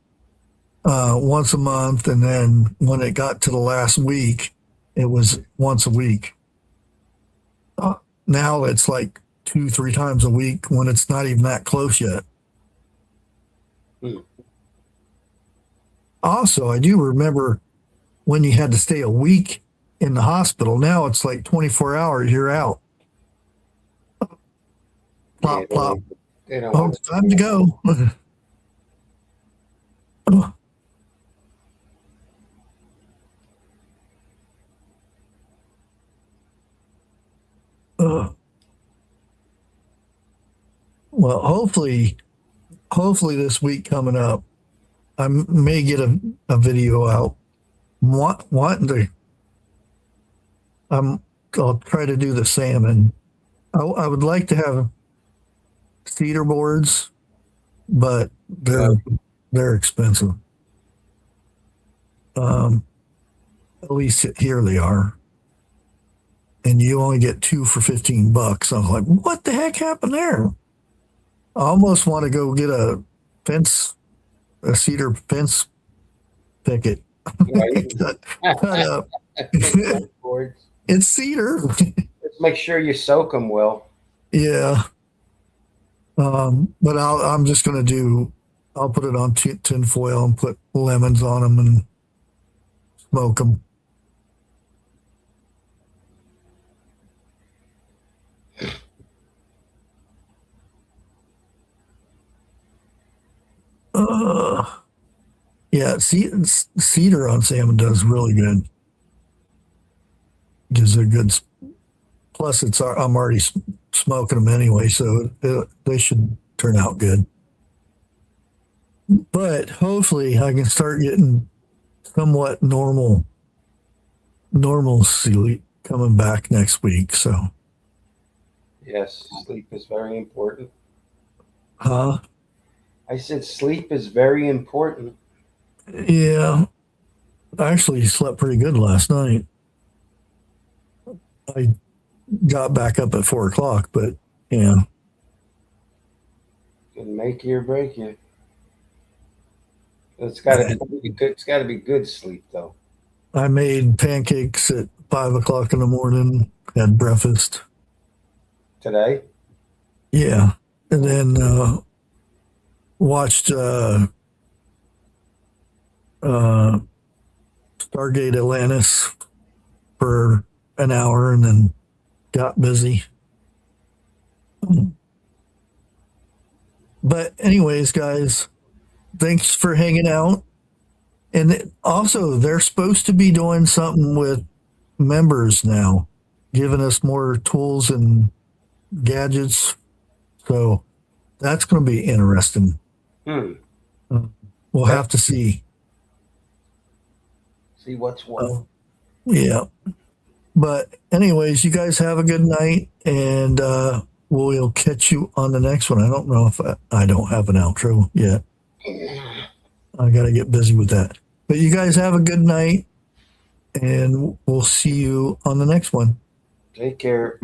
once a month, and then when it got to the last week it was once a week. Now it's like 2-3 times a week when it's not even that close yet. Also, I do remember when you had to stay a week in the hospital. Now it's like 24 hours, you're out. Plop, plop. Oh, it's time to go. Well, hopefully this week coming up, I may get a video out. I'll try to do the salmon. I would like to have cedar boards, but they're expensive. At least here they are. And you only get 2 for $15. I was like, what the heck happened there? I almost want to go get a cedar fence picket. Right. cut up. It's cedar. Just make sure you soak them well. Yeah. But I'm just going to I'll put it on tin foil and put lemons on them and smoke them. Yeah, cedar on salmon does really good. Gives it a good. Plus, I'm already smoking them anyway, so they should turn out good. But hopefully, I can start getting somewhat normal sleep coming back next week. So, yes, sleep is very important. Huh? I said sleep is very important. Yeah, I actually slept pretty good last night. I got back up at 4 o'clock, but yeah. Can make you or break you. It's got to be good. It's got to be good sleep, though. I made pancakes at 5 o'clock in the morning. Had breakfast Today? Yeah, and then watched Stargate Atlantis for an hour, and then got busy. But anyways, guys, thanks for hanging out. And also, they're supposed to be doing something with members now, giving us more tools and gadgets. So that's going to be interesting. We'll have to see. See what's what. Yeah. But anyways, you guys have a good night, and we'll catch you on the next one. I don't know if I don't have an outro yet. I got to get busy with that. But you guys have a good night, and we'll see you on the next one. Take care.